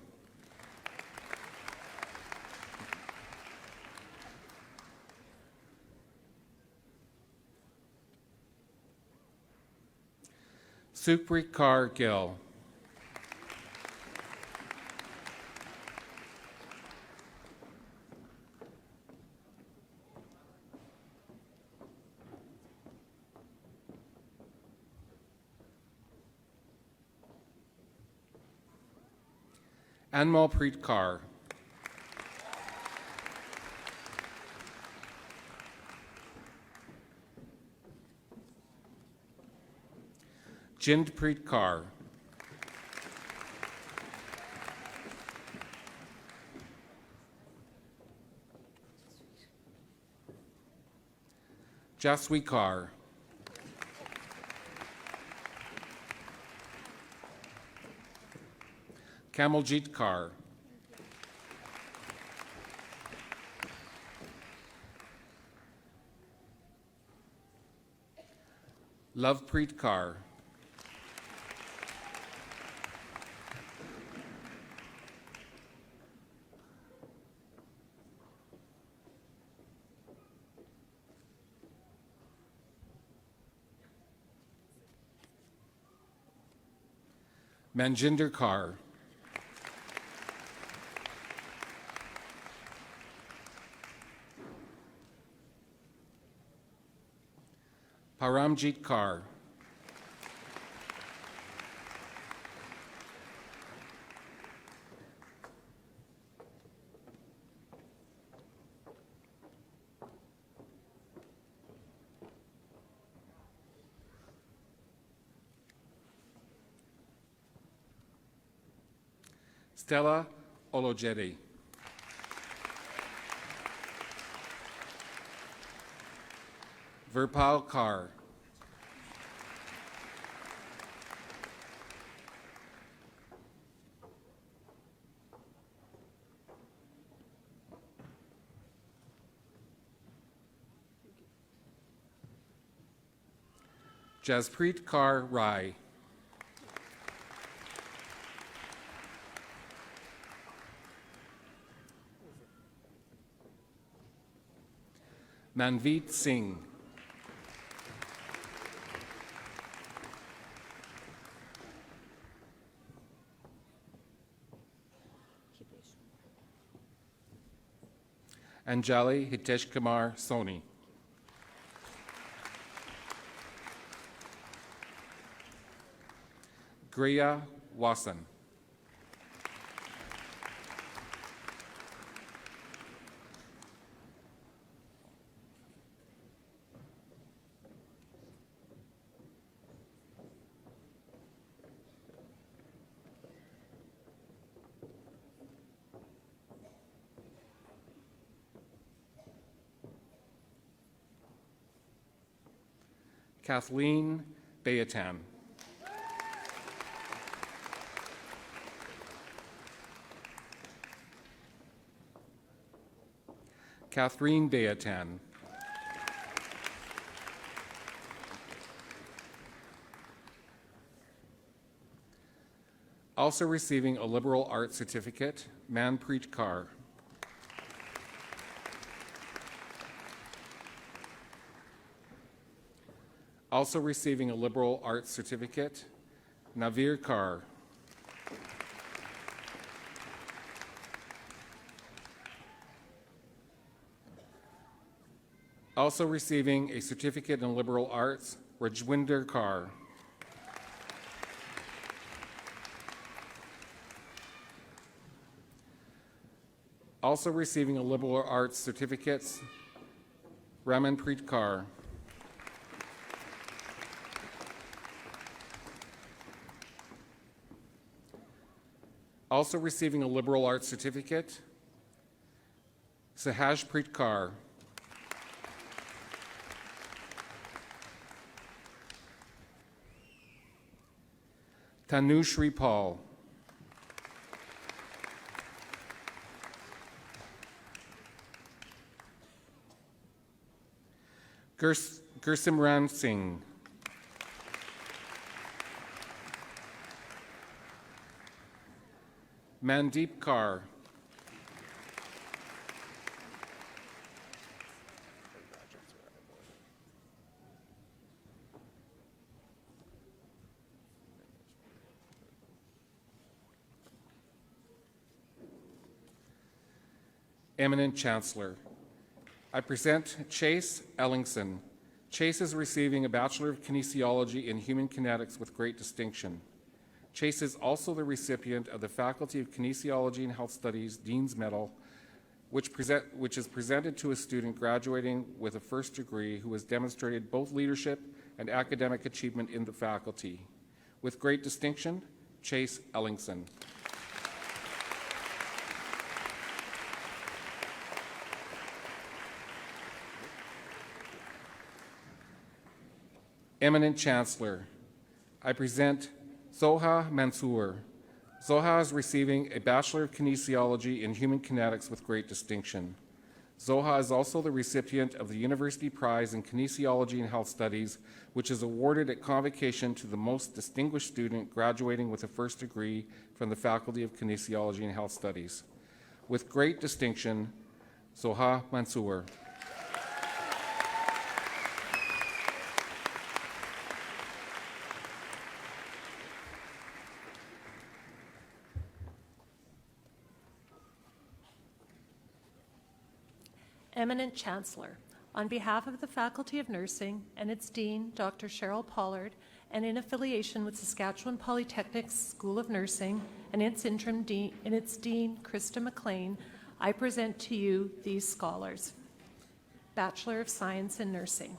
Sukhpreet Kaur Gill. Anmalpreet Kaur. Jindpreet Kaur. Jaswi Kaur. Kamaljit Kaur. Lovepreet Kaur. Manjinder Kaur. Paramjit Kaur. Stella Olojede. Virpal Kaur. Jaspreet Kaur Rai. Manveet Singh. Anjali Hitesh Kumar Soni. Griya Wasan. Kathleen Bayatan. Catherine Bayatan. Also receiving a liberal arts certificate, Manpreet Kaur. Also receiving a liberal arts certificate, Navir Kaur. Also receiving a certificate in liberal arts, Rajwinder Kaur. Also receiving a liberal arts certificate, Ramanpreet Kaur. Also receiving a liberal arts certificate, Sahajpreet Kaur. Tanushri Paul. Gursimran Singh. Mandeep Kaur. Eminent Chancellor, I present Chase Ellingson. Chase is receiving a Bachelor of Kinesiology in Human Kinetics with great distinction. Chase is also the recipient of the Faculty of Kinesiology and Health Studies Dean's Medal, which is presented to a student graduating with a first degree who has demonstrated both leadership and academic achievement in the faculty. With great distinction, Chase Ellingson. Eminent Chancellor, I present Zoha Mansour. Zoha is receiving a Bachelor of Kinesiology in Human Kinetics with great distinction. Zoha is also the recipient of the University Prize in Kinesiology and Health Studies, which is awarded at Convocation to the most distinguished student graduating with a first degree from the Faculty of Kinesiology and Health Studies. With great distinction, Zoha Mansour. Eminent Chancellor, on behalf of the Faculty of Nursing and its Dean, Dr. Cheryl Pollard, and in affiliation with Saskatchewan Polytechnic's School of Nursing and its Dean, Krista McLean, I present to you these scholars. Bachelor of Science in Nursing,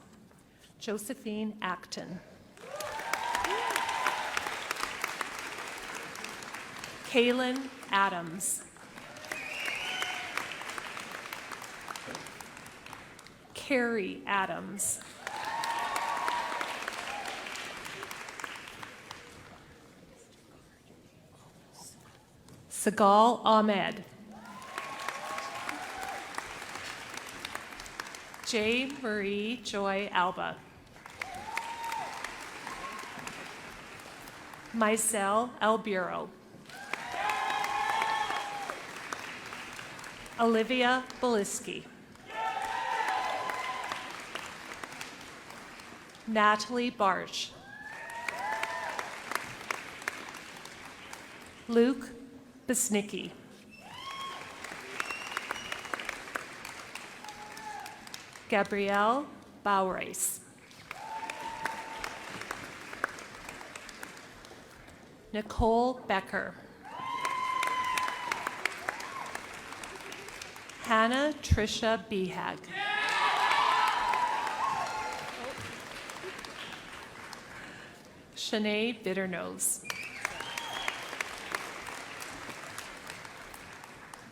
Josephine Acton. Kaylin Adams. Carrie Adams. Sagal Ahmed. J. Marie Joy Alba. Maisel Alburo. Olivia Beliski. Natalie Barch. Luke Besnicki. Gabrielle Bowrace. Nicole Becker. Hannah Tricia Behag. Shanae Bitternose.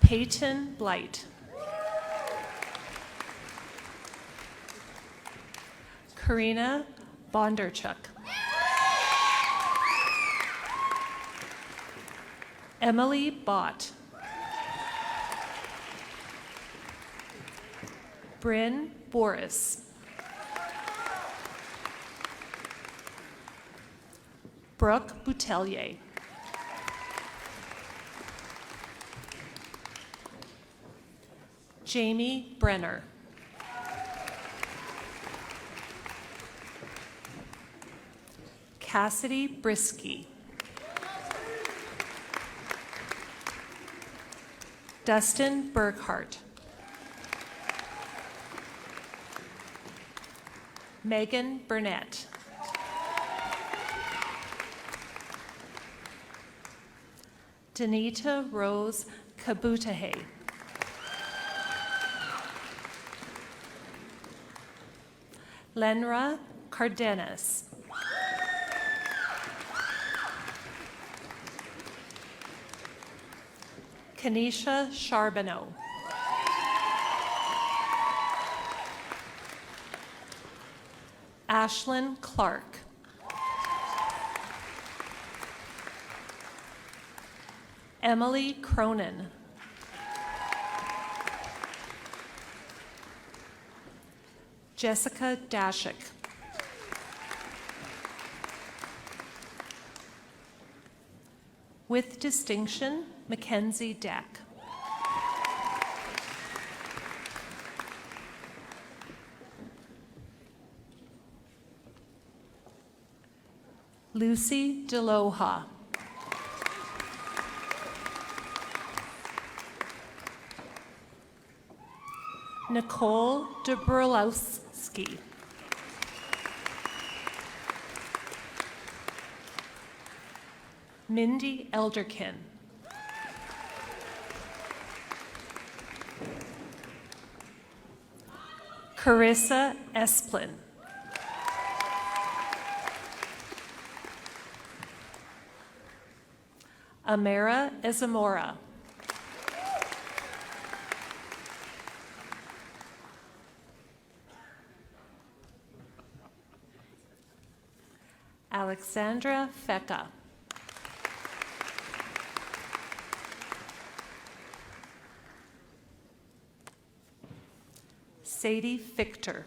Peyton Blight. Karina Bondarchuk. Emily Bott. Bryn Boris. Brooke Boutellier. Jamie Brenner. Cassidy Brisky. Dustin Burkhart. Megan Burnett. Danita Rose Kabutahe. Lenra Cardenas. Kanisha Charbonneau. Ashlyn Clark. Emily Cronin. Jessica Dashik. With distinction, Mackenzie Deck. Lucy Deloha. Nicole Dobrolowski. Mindy Elderkin. Carissa Esplin. Amara Ezamora. Alexandra Fecka. Sadie Fichter.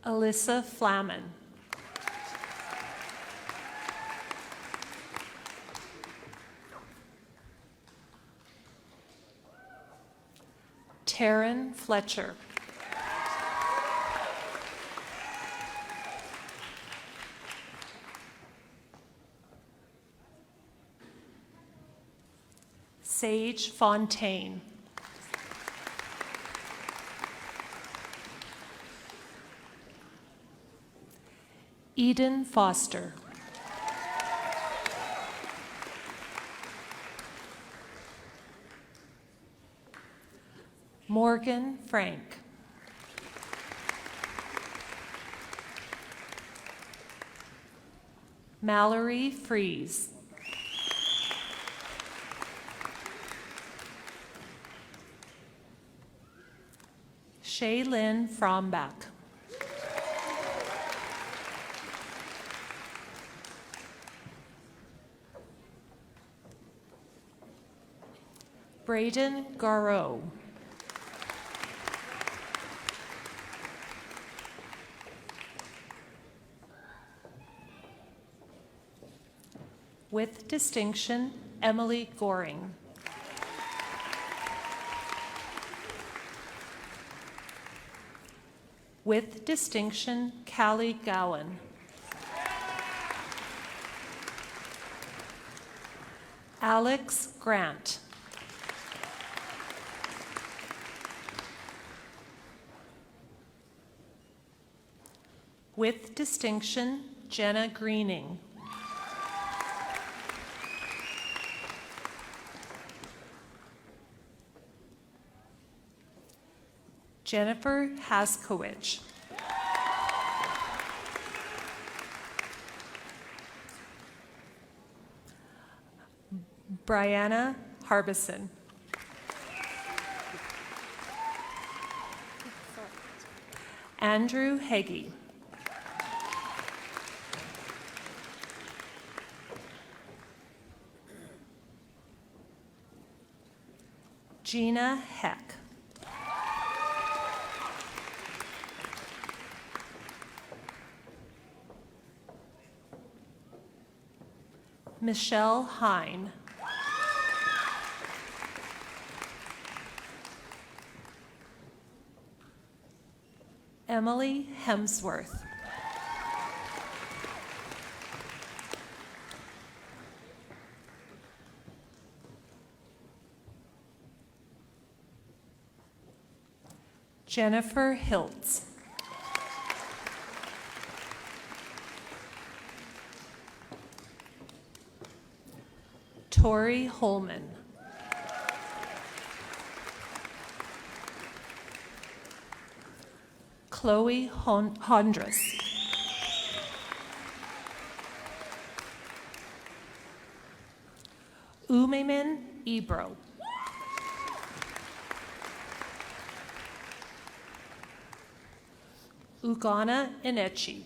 Alyssa Flaman. Taryn Fletcher. Sage Fontaine. Eden Foster. Morgan Frank. Mallory Fries. Shaylin Frombach. Braden Garreau. With distinction, Emily Goring. With distinction, Callie Gowan. Alex Grant. With distinction, Jenna Greening. Jennifer Haskowicz. Brianna Harbison. Andrew Heggie. Gina Heck. Michelle Hine. Emily Hemsworth. Jennifer Hiltz. Tori Holman. Chloe Hondras. Umemin Ebro. Ugana Inechi.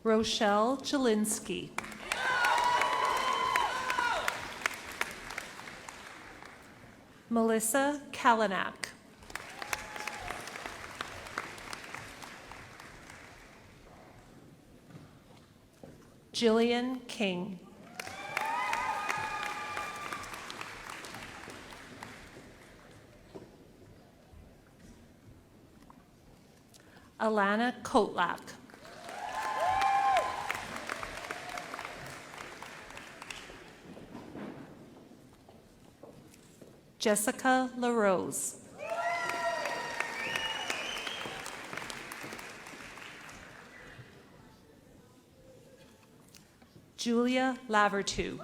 Rochelle Jelinski. Melissa Kalinak. Jillian King. Alana Kotlak. Jessica LaRose. Julia Lavertu.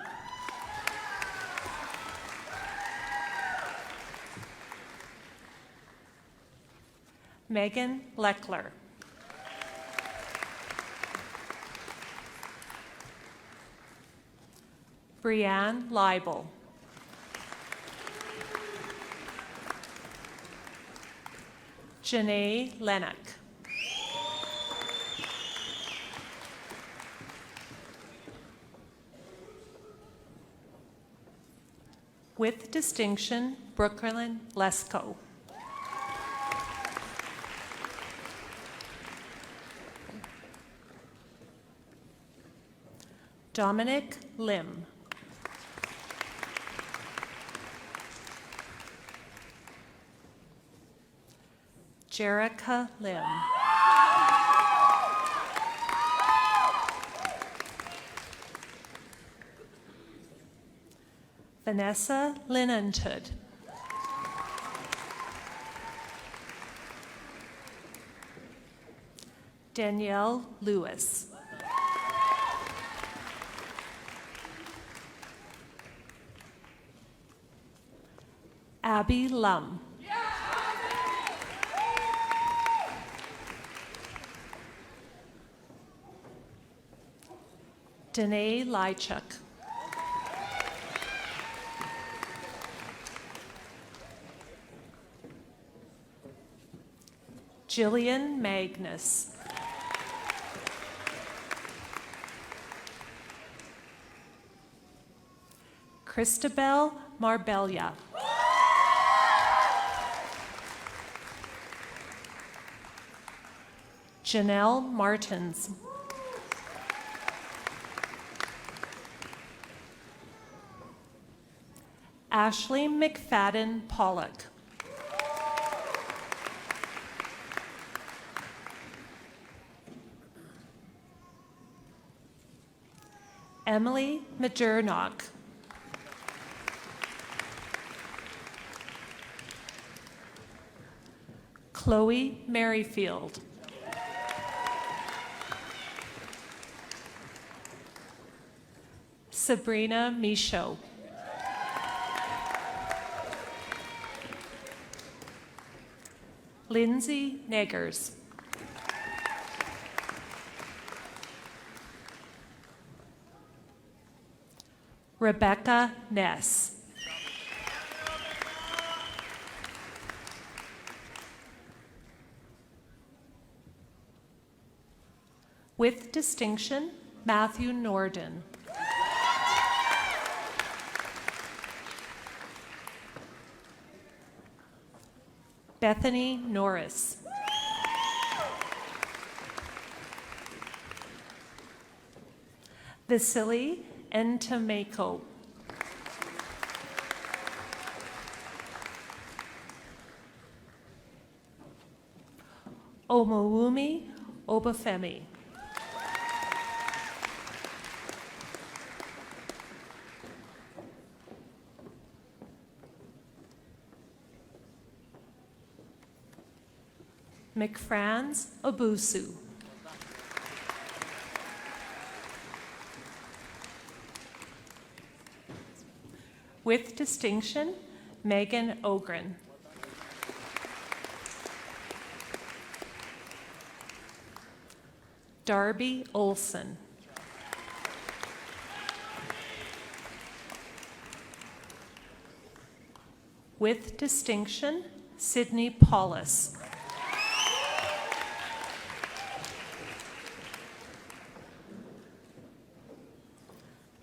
Megan Leckler. Brianne Leibel. Janae Lennox. With distinction, Brooklyn Lesko. Dominic Lim. Jerica Lim. Vanessa Linentud. Danielle Lewis. Abby Lum. Danae Lychuk. Jillian Magnus. Christabel Marbella. Janelle Martins. Ashley McFadden Pollock. Emily Majernock. Chloe Merrifield. Sabrina Michaud. Lindsay Neggers. Rebecca Ness. With distinction, Matthew Norden. Bethany Norris. Vasily Entomako. Omowumi Obafemi. McFrans Obusu. With distinction, Megan Ogren. Darby Olson. With distinction, Sydney Paulus.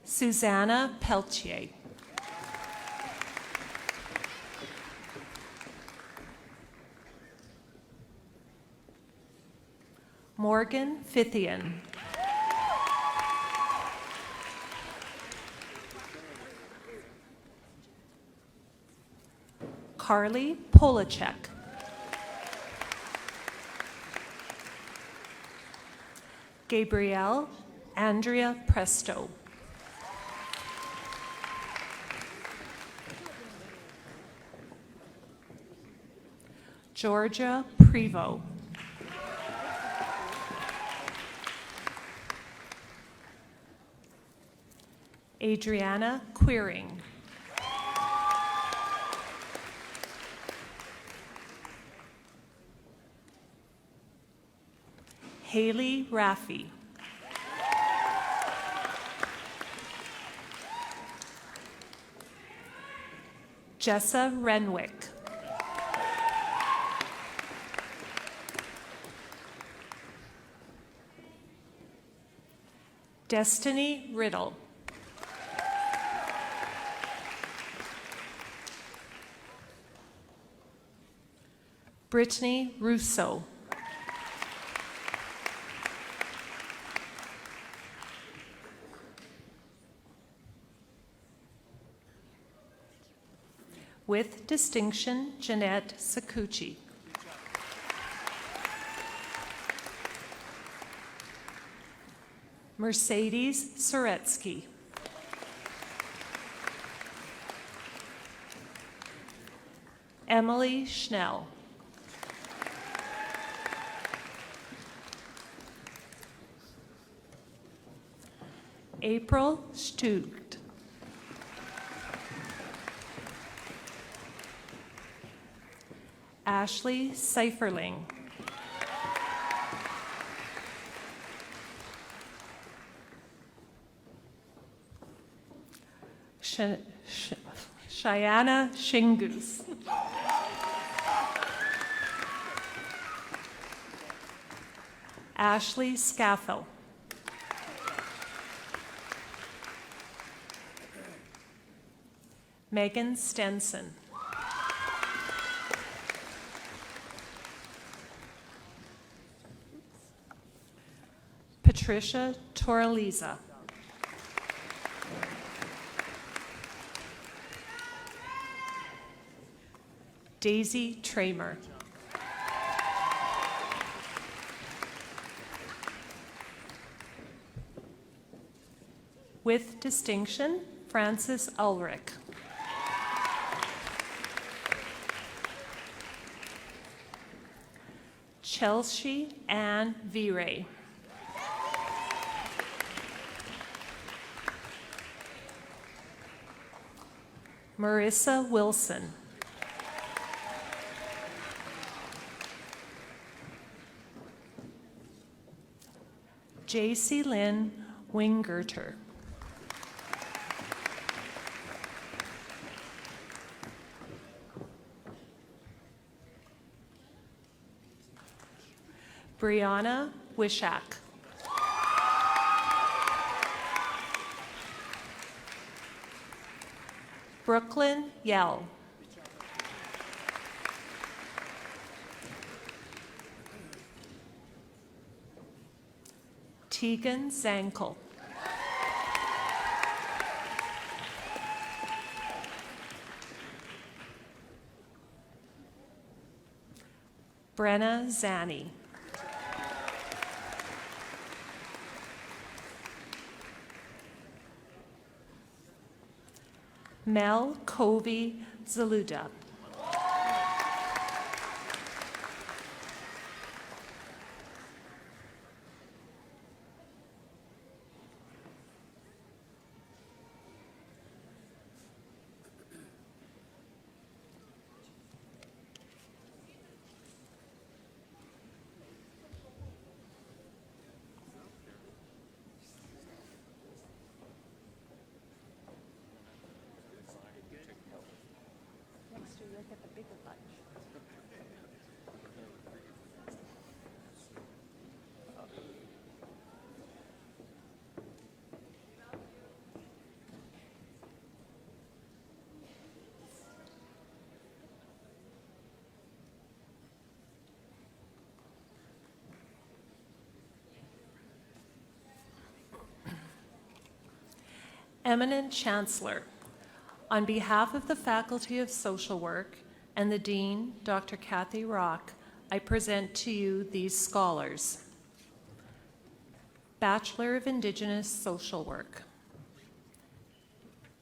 Susanna Peltier. Morgan Fithian. Carly Polacek. Gabrielle Andrea Presto. Georgia Prevost. Adriana Queering. Haley Raffi. Jessa Renwick. Destiny Riddle. Brittany Russo. With distinction, Jeanette Sakuchi. Mercedes Soretsky. Emily Schnell. April Stug. Ashley Seiferling. Shayana Shingus. Ashley Scaffel. Megan Stenson. Patricia Toraliza. Daisy Tramer. With distinction, Francis Ulrich. Chelsea Ann Viray. Marissa Wilson. J.C. Lynn Wingerter. Brianna Wishak. Brooklyn Yell. Tegan Zankel. Brenna Zani. Mel Covey Zaluda. Eminent Chancellor, on behalf of the Faculty of Social Work and the Dean, Dr. Kathy Rock, I present to you these scholars. Bachelor of Indigenous Social Work,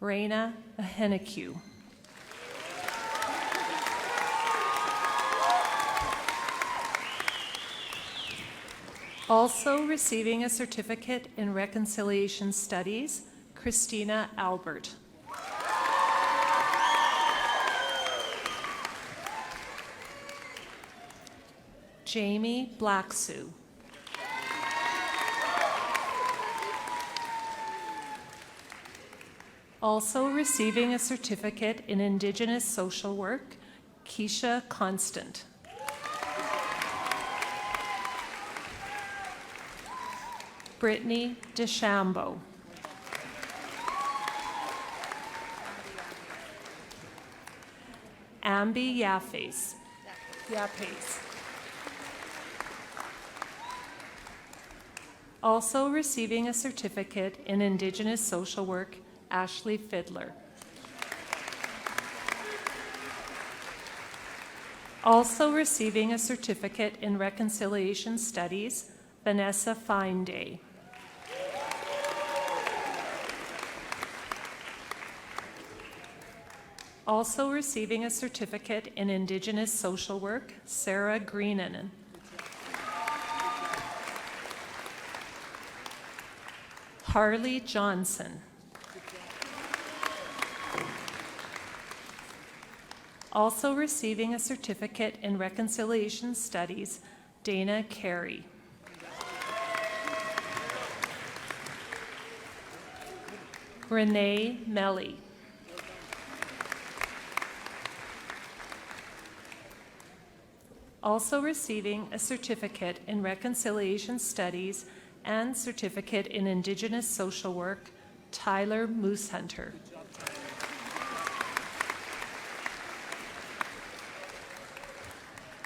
Raina Ahenakew. Also receiving a certificate in Reconciliation Studies, Christina Albert. Jamie Blacksue. Also receiving a certificate in Indigenous Social Work, Keisha Constant. Brittany DeChambeau. Ambi Yafes. Also receiving a certificate in Indigenous Social Work, Ashley Fiddler. Also receiving a certificate in Reconciliation Studies, Vanessa Fineday. Also receiving a certificate in Indigenous Social Work, Sarah Greenan. Harley Johnson. Also receiving a certificate in Reconciliation Studies, Dana Carey. Renee Melly. Also receiving a certificate in Reconciliation Studies and certificate in Indigenous Social Work, Tyler Moosehunter.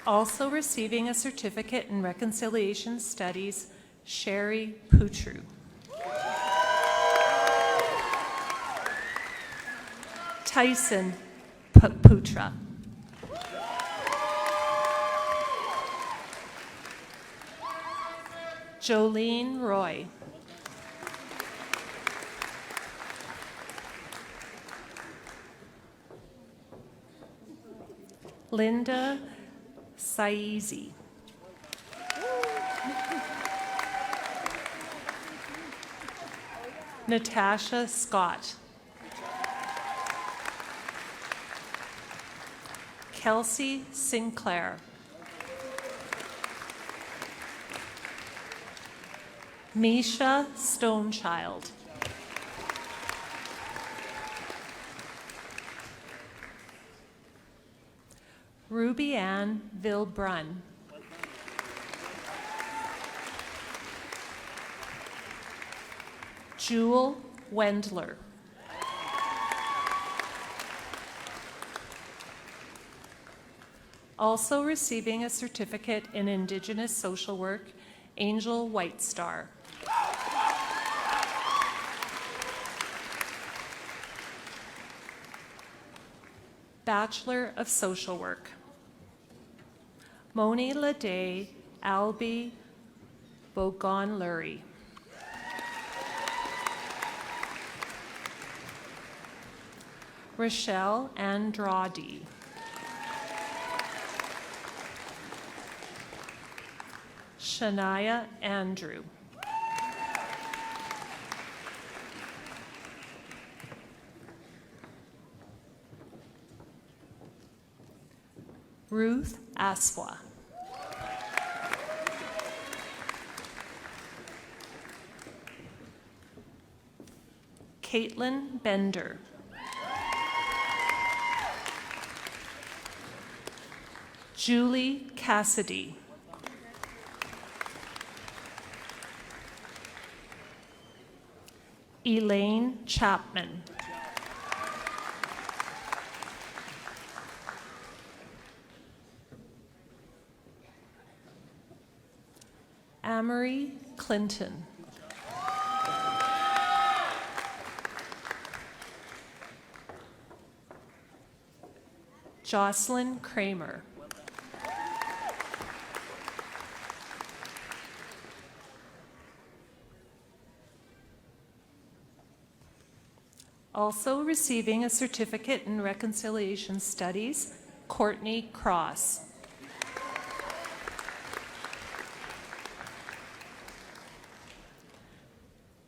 Also receiving a certificate in Reconciliation Studies, Sherry Putru. Tyson Putra. Jolene Roy. Linda Saizi. Natasha Scott. Kelsey Sinclair. Misha Stonechild. Ruby Ann Vilbrun. Jewel Wendler. Also receiving a certificate in Indigenous Social Work, Angel Whitestar. Bachelor of Social Work. Moni Lede Albie Bogonluri. Rochelle Andrade. Shania Andrew. Ruth Aswa. Caitlin Bender. Julie Cassidy. Elaine Chapman. Amory Clinton. Jocelyn Kramer. Also receiving a certificate in Reconciliation Studies, Courtney Cross.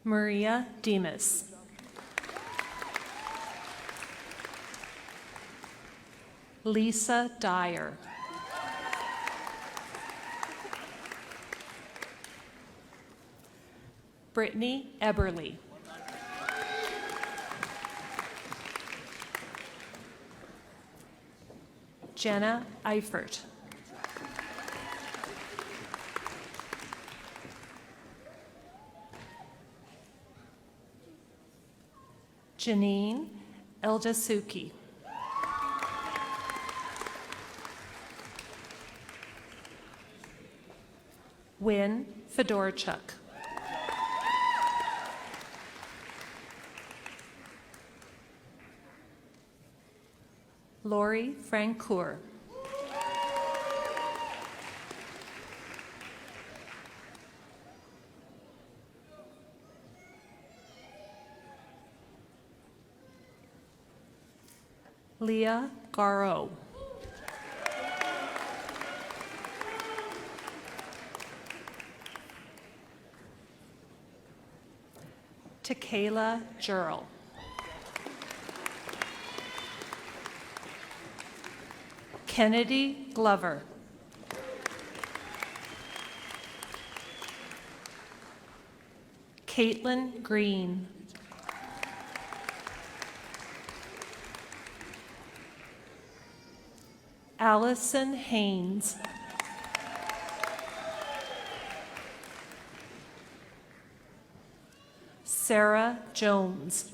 Maria Demas. Lisa Dyer. Brittany Eberly. Jenna Eifert. Janine Eldasuki. Wynn Fedorchuk. Lori Francoeur. Leah Garreau. Tequila Jurl. Kennedy Glover. Caitlin Green. Allison Haynes. Sarah Jones.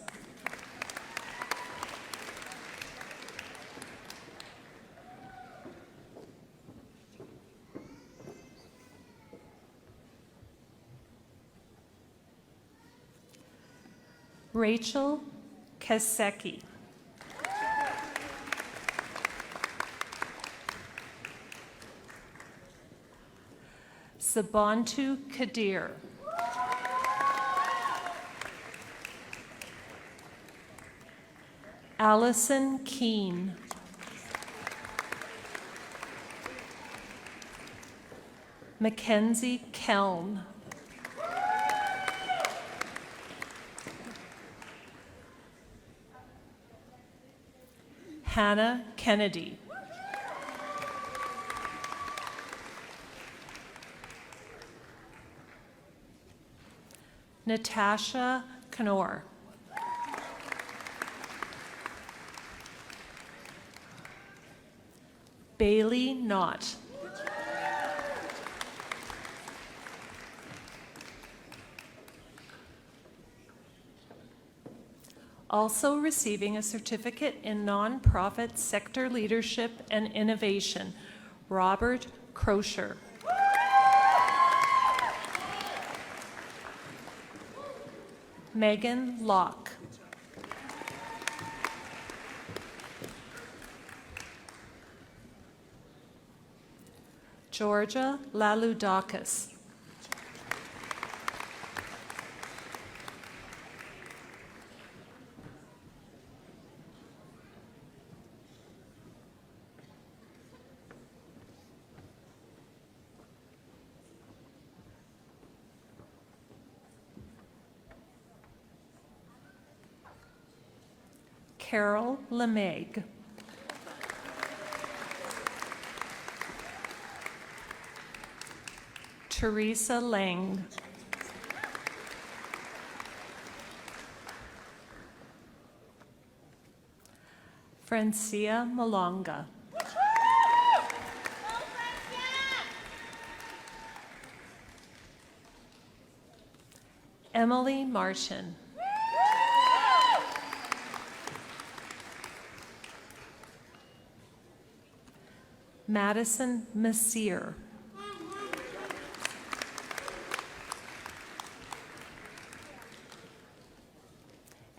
Rachel Kaseki. Sabantu Kadir. Allison Keene. Mackenzie Kelm. Hannah Kennedy. Natasha Knorr. Bailey Knott. Also receiving a certificate in nonprofit sector leadership and innovation, Robert Crocher. Megan Locke. Georgia Laludakis. Carol LeMeg. Teresa Lang. Francia Malonga. Emily Martin. Madison Messier.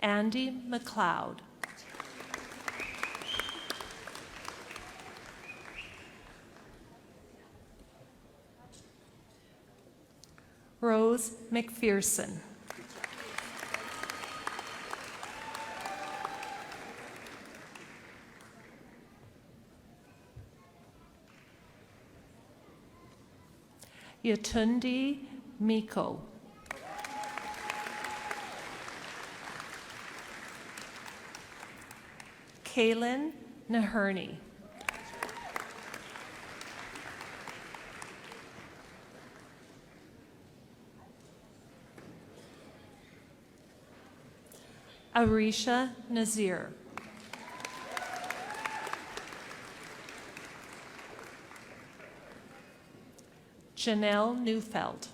Andy McLeod. Rose McPherson. Yatundi Miko. Kaylin Naherney. Arisha Nazir. Janelle Neufeld.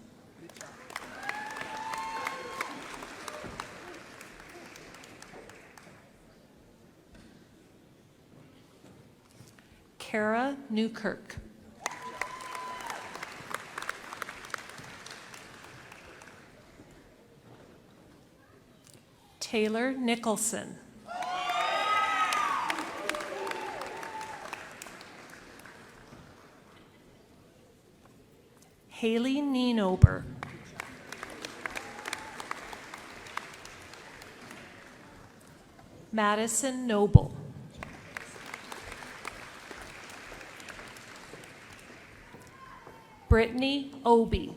Kara Newkirk. Taylor Nicholson. Haley Nienober. Madison Noble. Brittany Obie.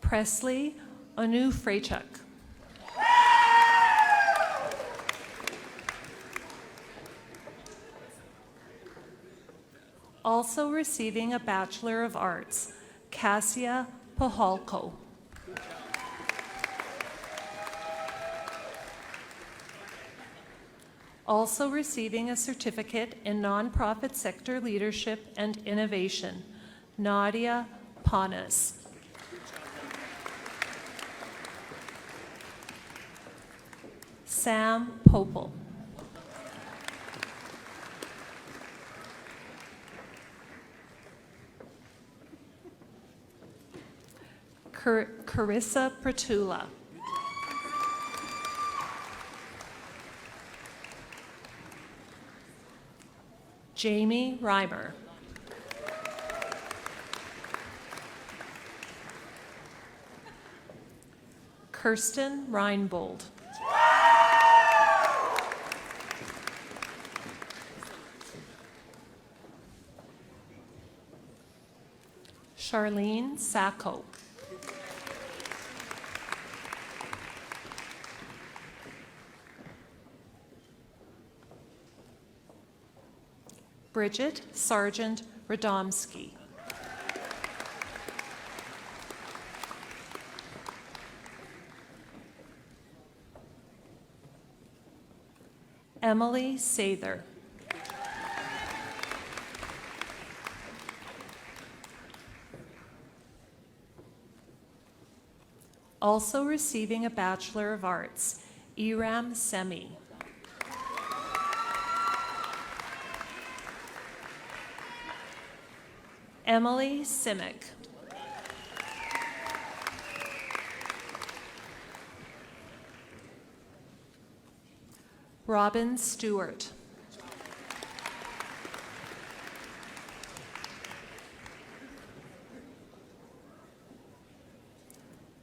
Presley Onufrechuk. Also receiving a Bachelor of Arts, Cassia Pahalko. Also receiving a certificate in nonprofit sector leadership and innovation, Nadia Panas. Sam Popel. Carissa Pratula. Jamie Reimer. Kirsten Reinbold. Charlene Sacco. Bridget Sargent Radomski. Emily Sather. Also receiving a Bachelor of Arts, Iram Semi. Emily Simic. Robin Stewart.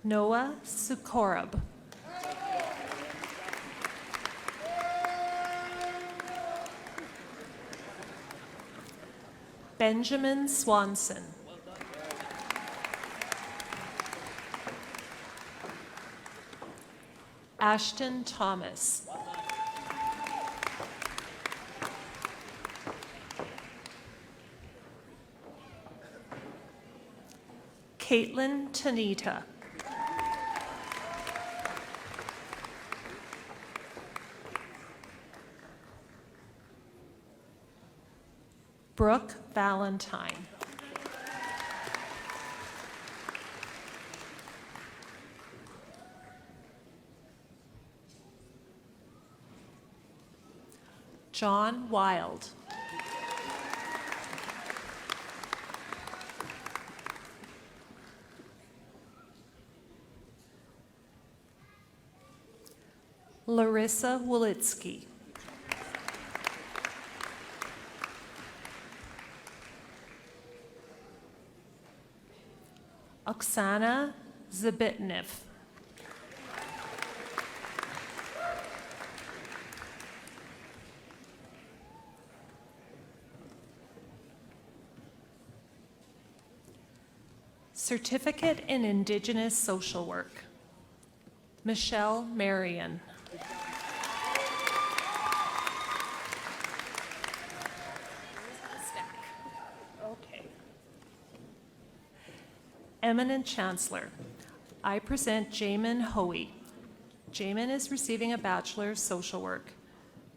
Noah Sukorab. Benjamin Swanson. Ashton Thomas. Caitlin Tanita. Brooke Valentine. John Wild. Larissa Wolitsky. Oksana Zabitnev. Certificate in Indigenous Social Work, Michelle Marion. Okay. Eminent Chancellor, I present Jamin Hoey. Jamin is receiving a Bachelor of Social Work.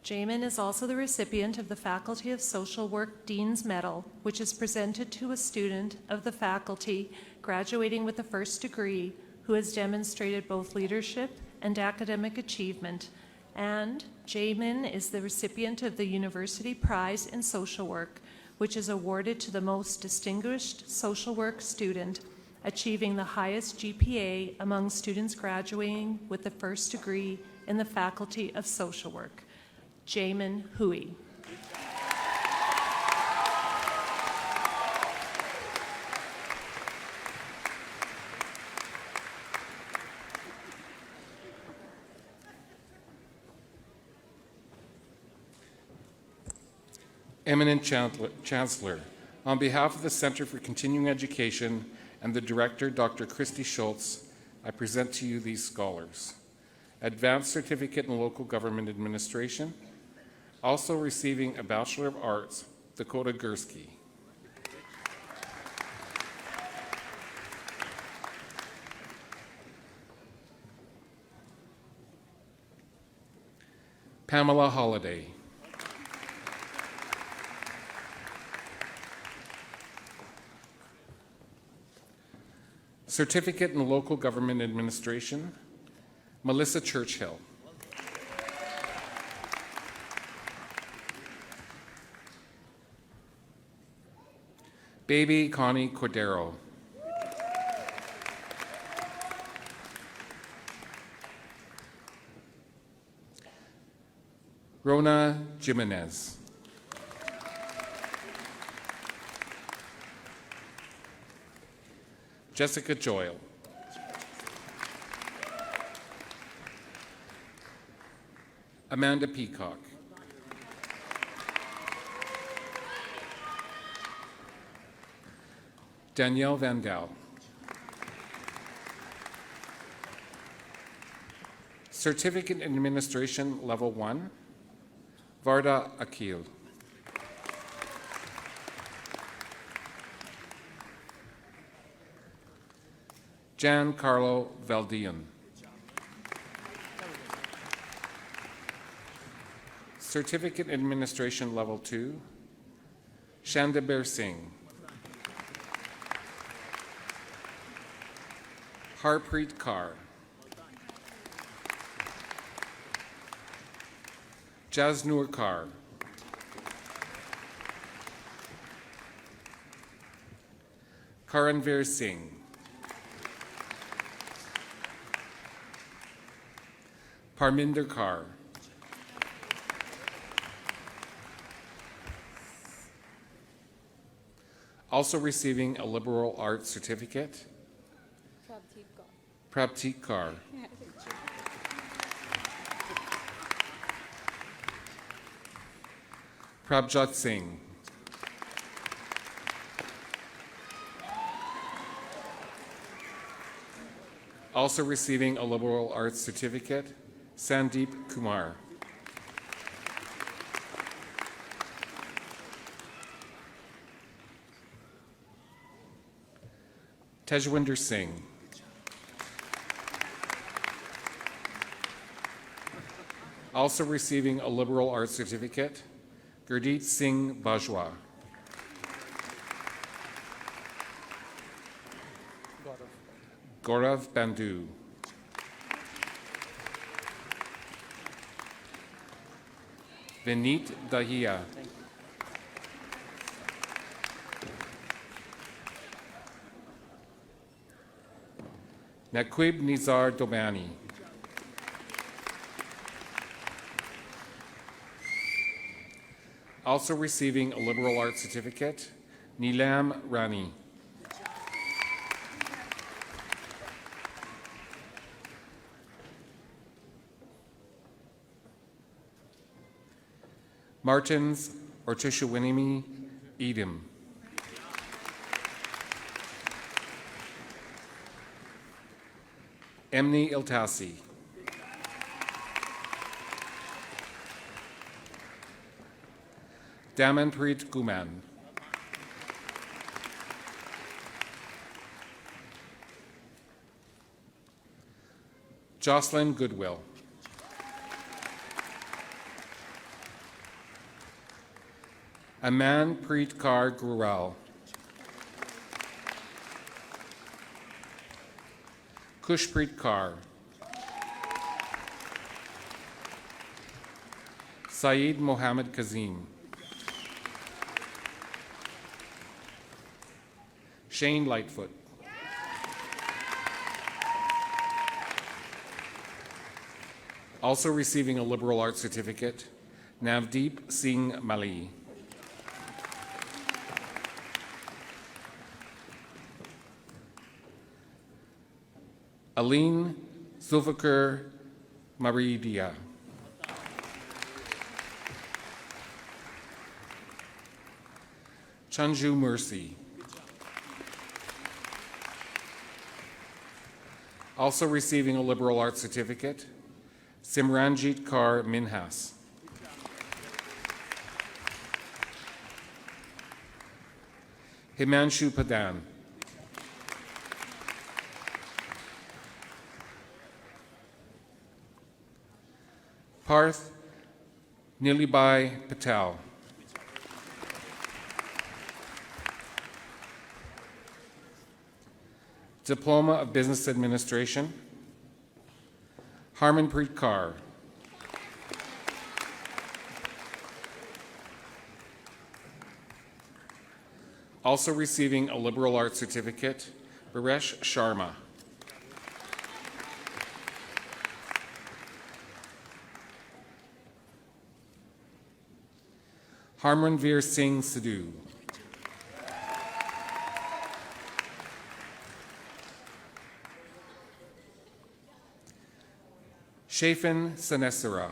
Jamin is also the recipient of the Faculty of Social Work Dean's Medal, which is presented to a student of the faculty graduating with a first degree who has demonstrated both leadership and academic achievement. And Jamin is the recipient of the University Prize in Social Work, which is awarded to the most distinguished social work student achieving the highest GPA among students graduating with the first degree in the Faculty of Social Work. Jamin Hui. Eminent Chancellor, on behalf of the Center for Continuing Education and the Director, Dr. Christy Schultz, I present to you these scholars. Advanced Certificate in Local Government Administration, also receiving a Bachelor of Arts, Dakota Gursky. Pamela Holliday. Certificate in Local Government Administration, Melissa Churchill. Baby Connie Cordero. Rona Jimenez. Jessica Joyle. Amanda Peacock. Danielle Van Dal. Certificate in Administration Level 1, Varda Akil. Giancarlo Valdian. Certificate in Administration Level 2, Shandabir Singh. Harpreet Kaur. Jasnoor Kaur. Karanveer Singh. Parminder Kaur. Also receiving a liberal arts certificate, Prabjeet Kaur. Prabjot Singh. Also receiving a liberal arts certificate, Sandeep Kumar. Tejwinder Singh. Also receiving a liberal arts certificate, Gurdeep Singh Bajwa. Gaurav Bandhu. Vineet Dahiya. Naqib Nizar Dobani. Also receiving a liberal arts certificate, Neelam Rani. Martins Ortishuwinimi Edom. Emni Iltasi. Damanpreet Guman. Jocelyn Goodwill. Amanpreet Kaur Gurel. Kushpreet Kaur. Saeed Mohammed Kazim. Shane Lightfoot. Also receiving a liberal arts certificate, Navdeep Singh Mali. Aline Zulfikar Maridia. Chanju Mercy. Also receiving a liberal arts certificate, Simranjit Kaur Minhas. Himanshu Padan. Parth Nilibai Patel. Diploma of Business Administration, Harmanpreet Kaur. Also receiving a liberal arts certificate, Baresh Sharma. Harmanveer Singh Sidhu. Shafin Sanesara.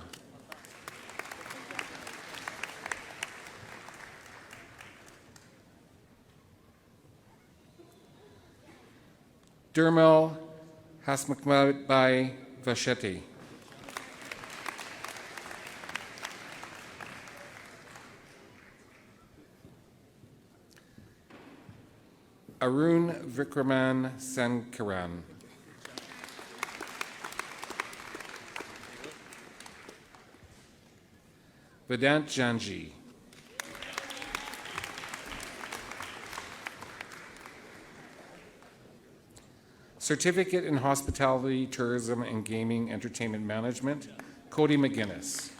Dermal Hasmakbai Vasheti. Arun Vikraman Sankaran. Vedant Janji. Certificate in Hospitality, Tourism, and Gaming Entertainment Management, Cody McGuinness.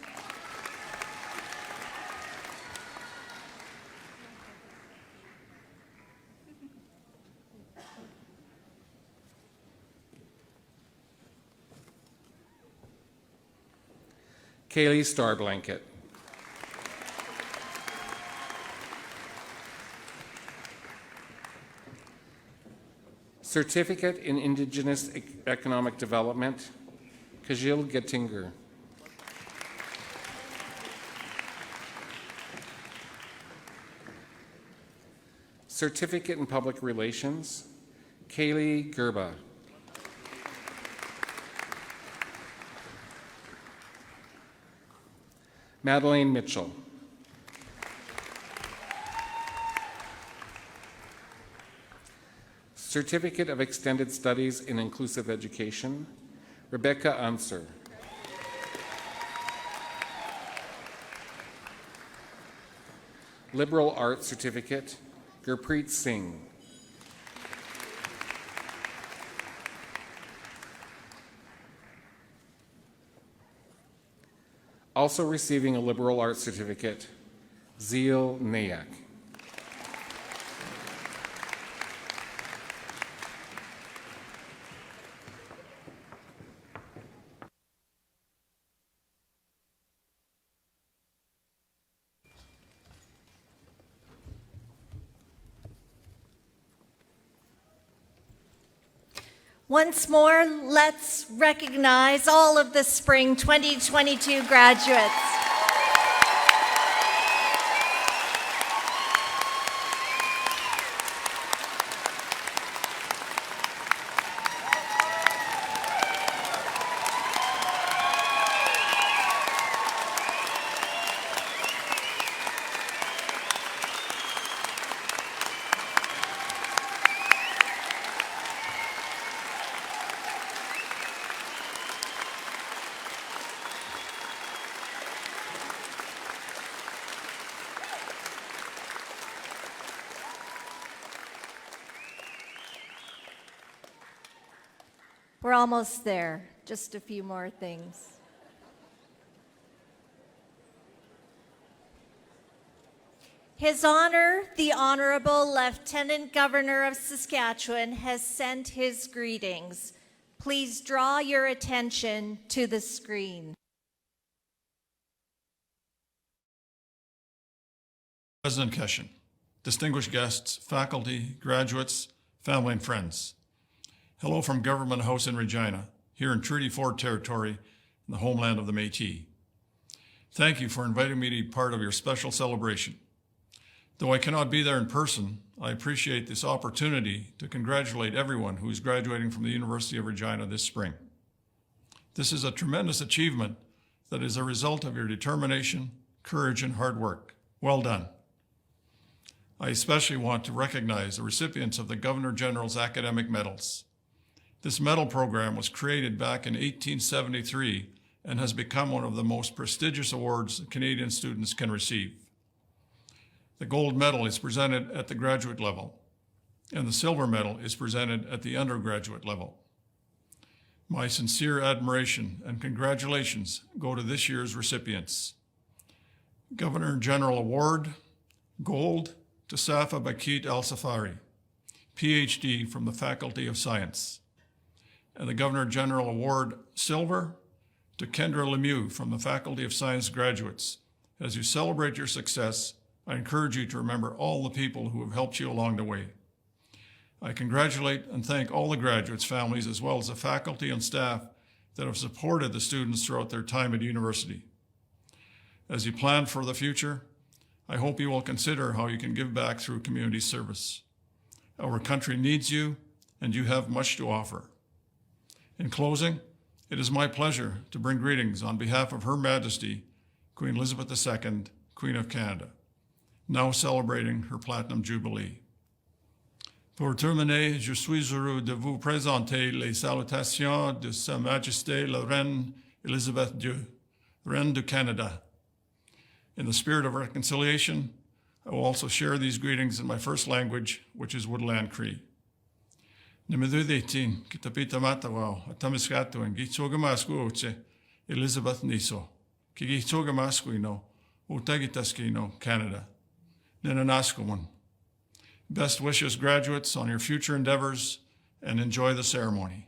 Kaylee Starblanket. Certificate in Indigenous Economic Development, Kajil Gettinger. Certificate in Public Relations, Kaylee Gerba. Madeleine Mitchell. Certificate of Extended Studies in Inclusive Education, Rebecca Unser. Liberal Arts Certificate, Gurpreet Singh. Also receiving a Liberal Arts Certificate, Zeal Nayak. Once more, let's recognize all of the Spring 2022 graduates. We're almost there, just a few more things. His Honor, the Honorable Lieutenant Governor of Saskatchewan, has sent his greetings. Please draw your attention to the screen. President Keshen, distinguished guests, faculty, graduates, family, and friends. Hello from Government House in Regina, here in Treaty 4 territory, in the homeland of the Métis. Thank you for inviting me to be part of your special celebration. Though I cannot be there in person, I appreciate this opportunity to congratulate everyone who is graduating from the University of Regina this spring. This is a tremendous achievement that is a result of your determination, courage, and hard work. Well done. I especially want to recognize the recipients of the Governor General's Academic Medals. This medal program was created back in 1873 and has become one of the most prestigious awards Canadian students can receive. The gold medal is presented at the graduate level. and the silver medal is presented at the undergraduate level. My sincere admiration and congratulations go to this year's recipients. Governor General Award, Gold, to Safa Bakit Al-Safari, PhD from the Faculty of Science. And the Governor General Award, Silver, to Kendra Lemieux from the Faculty of Science graduates. As you celebrate your success, I encourage you to remember all the people who have helped you along the way. I congratulate and thank all the graduates' families as well as the faculty and staff that have supported the students throughout their time at university. As you plan for the future, I hope you will consider how you can give back through community service. Our country needs you, and you have much to offer. In closing, it is my pleasure to bring greetings on behalf of Her Majesty, Queen Elizabeth II, Queen of Canada, now celebrating her Platinum Jubilee. Pour terminer, je suis heureux de vous présenter les salutations de Sa Majesté la Reine Elizabeth II, Reine du Canada. In the spirit of reconciliation, I will also share these greetings in my first language, which is Woodland Cree. Nimedudetin, kitapita matawao, atamiskatuan, gitsogamaskuoche, Elizabeth Niso, kigitsogamaskuino, utagitaskino, Canada, Ninanaskawan. Best wishes, graduates, on your future endeavors, and enjoy the ceremony.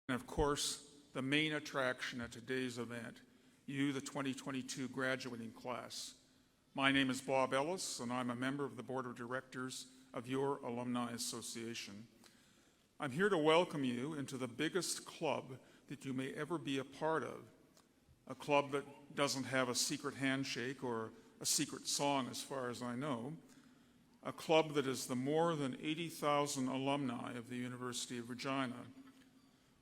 And of course, the main attraction at today's event, you, the 2022 graduating class. My name is Bob Ellis, and I'm a member of the Board of Directors of your Alumni Association. I'm here to welcome you into the biggest club that you may ever be a part of, a club that doesn't have a secret handshake or a secret song as far as I know, a club that is the more than 80,000 alumni of the University of Regina.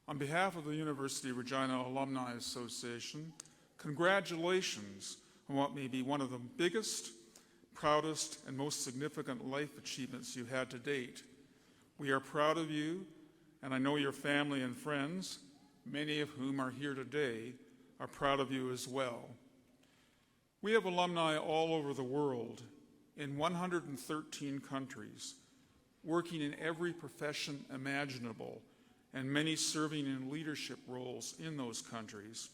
On behalf of the University of Regina Alumni Association, congratulations on what may be one of the biggest, proudest, and most significant life achievements you had to date. We are proud of you, and I know your family and friends, many of whom are here today, are proud of you as well. We have alumni all over the world, in 113 countries, working in every profession imaginable, and many serving in leadership roles in those countries.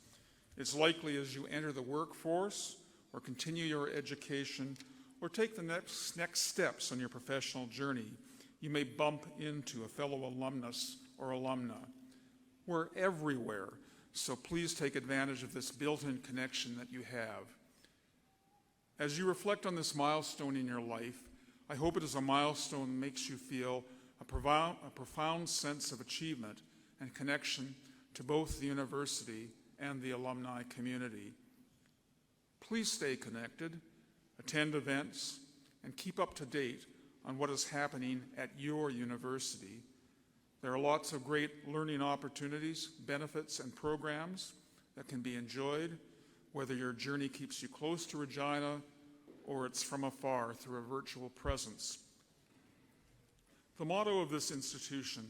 It's likely as you enter the workforce or continue your education or take the next steps on your professional journey, you may bump into a fellow alumnus or alumna. We're everywhere, so please take advantage of this built-in connection that you have. As you reflect on this milestone in your life, I hope it is a milestone that makes you feel a profound sense of achievement and connection to both the university and the alumni community. Please stay connected, attend events, and keep up to date on what is happening at your university. There are lots of great learning opportunities, benefits, and programs that can be enjoyed, whether your journey keeps you close to Regina or it's from afar through a virtual presence. The motto of this institution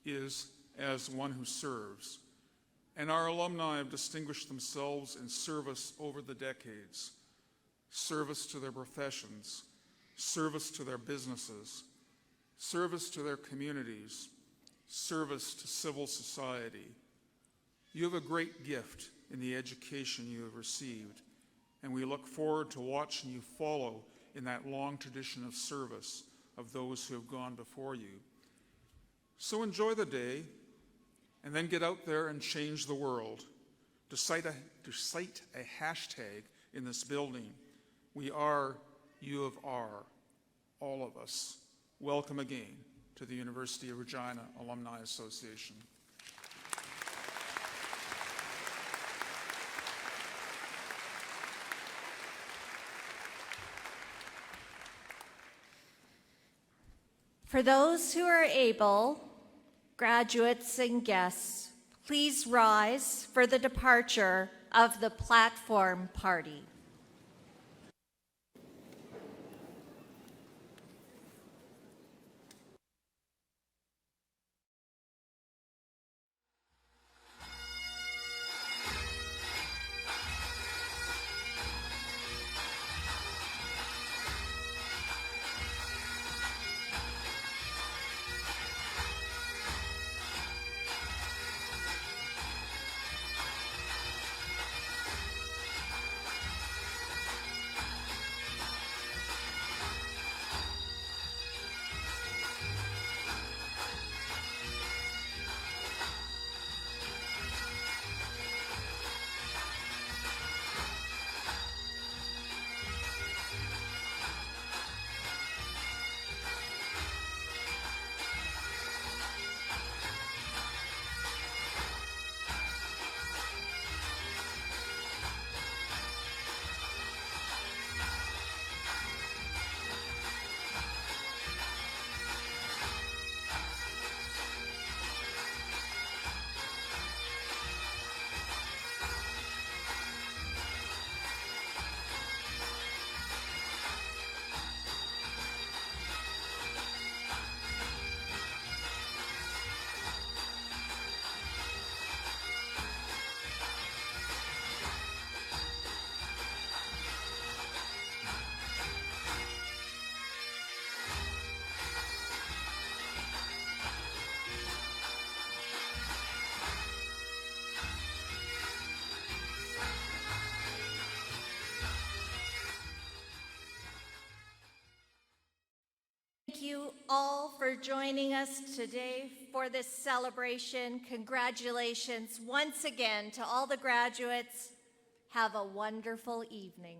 is, as one who serves, and our alumni have distinguished themselves in service over the decades. Service to their professions, service to their businesses, service to their communities, service to civil society. You have a great gift in the education you have received, and we look forward to watching you follow in that long tradition of service of those who have gone before you. So enjoy the day, and then get out there and change the world. To cite a hashtag in this building, we are U of R, all of us. Welcome again to the University of Regina Alumni Association. For those who are able, graduates and guests, please rise for the departure of the platform party. Thank you all for joining us today for this celebration. Congratulations once again to all the graduates. Have a wonderful evening.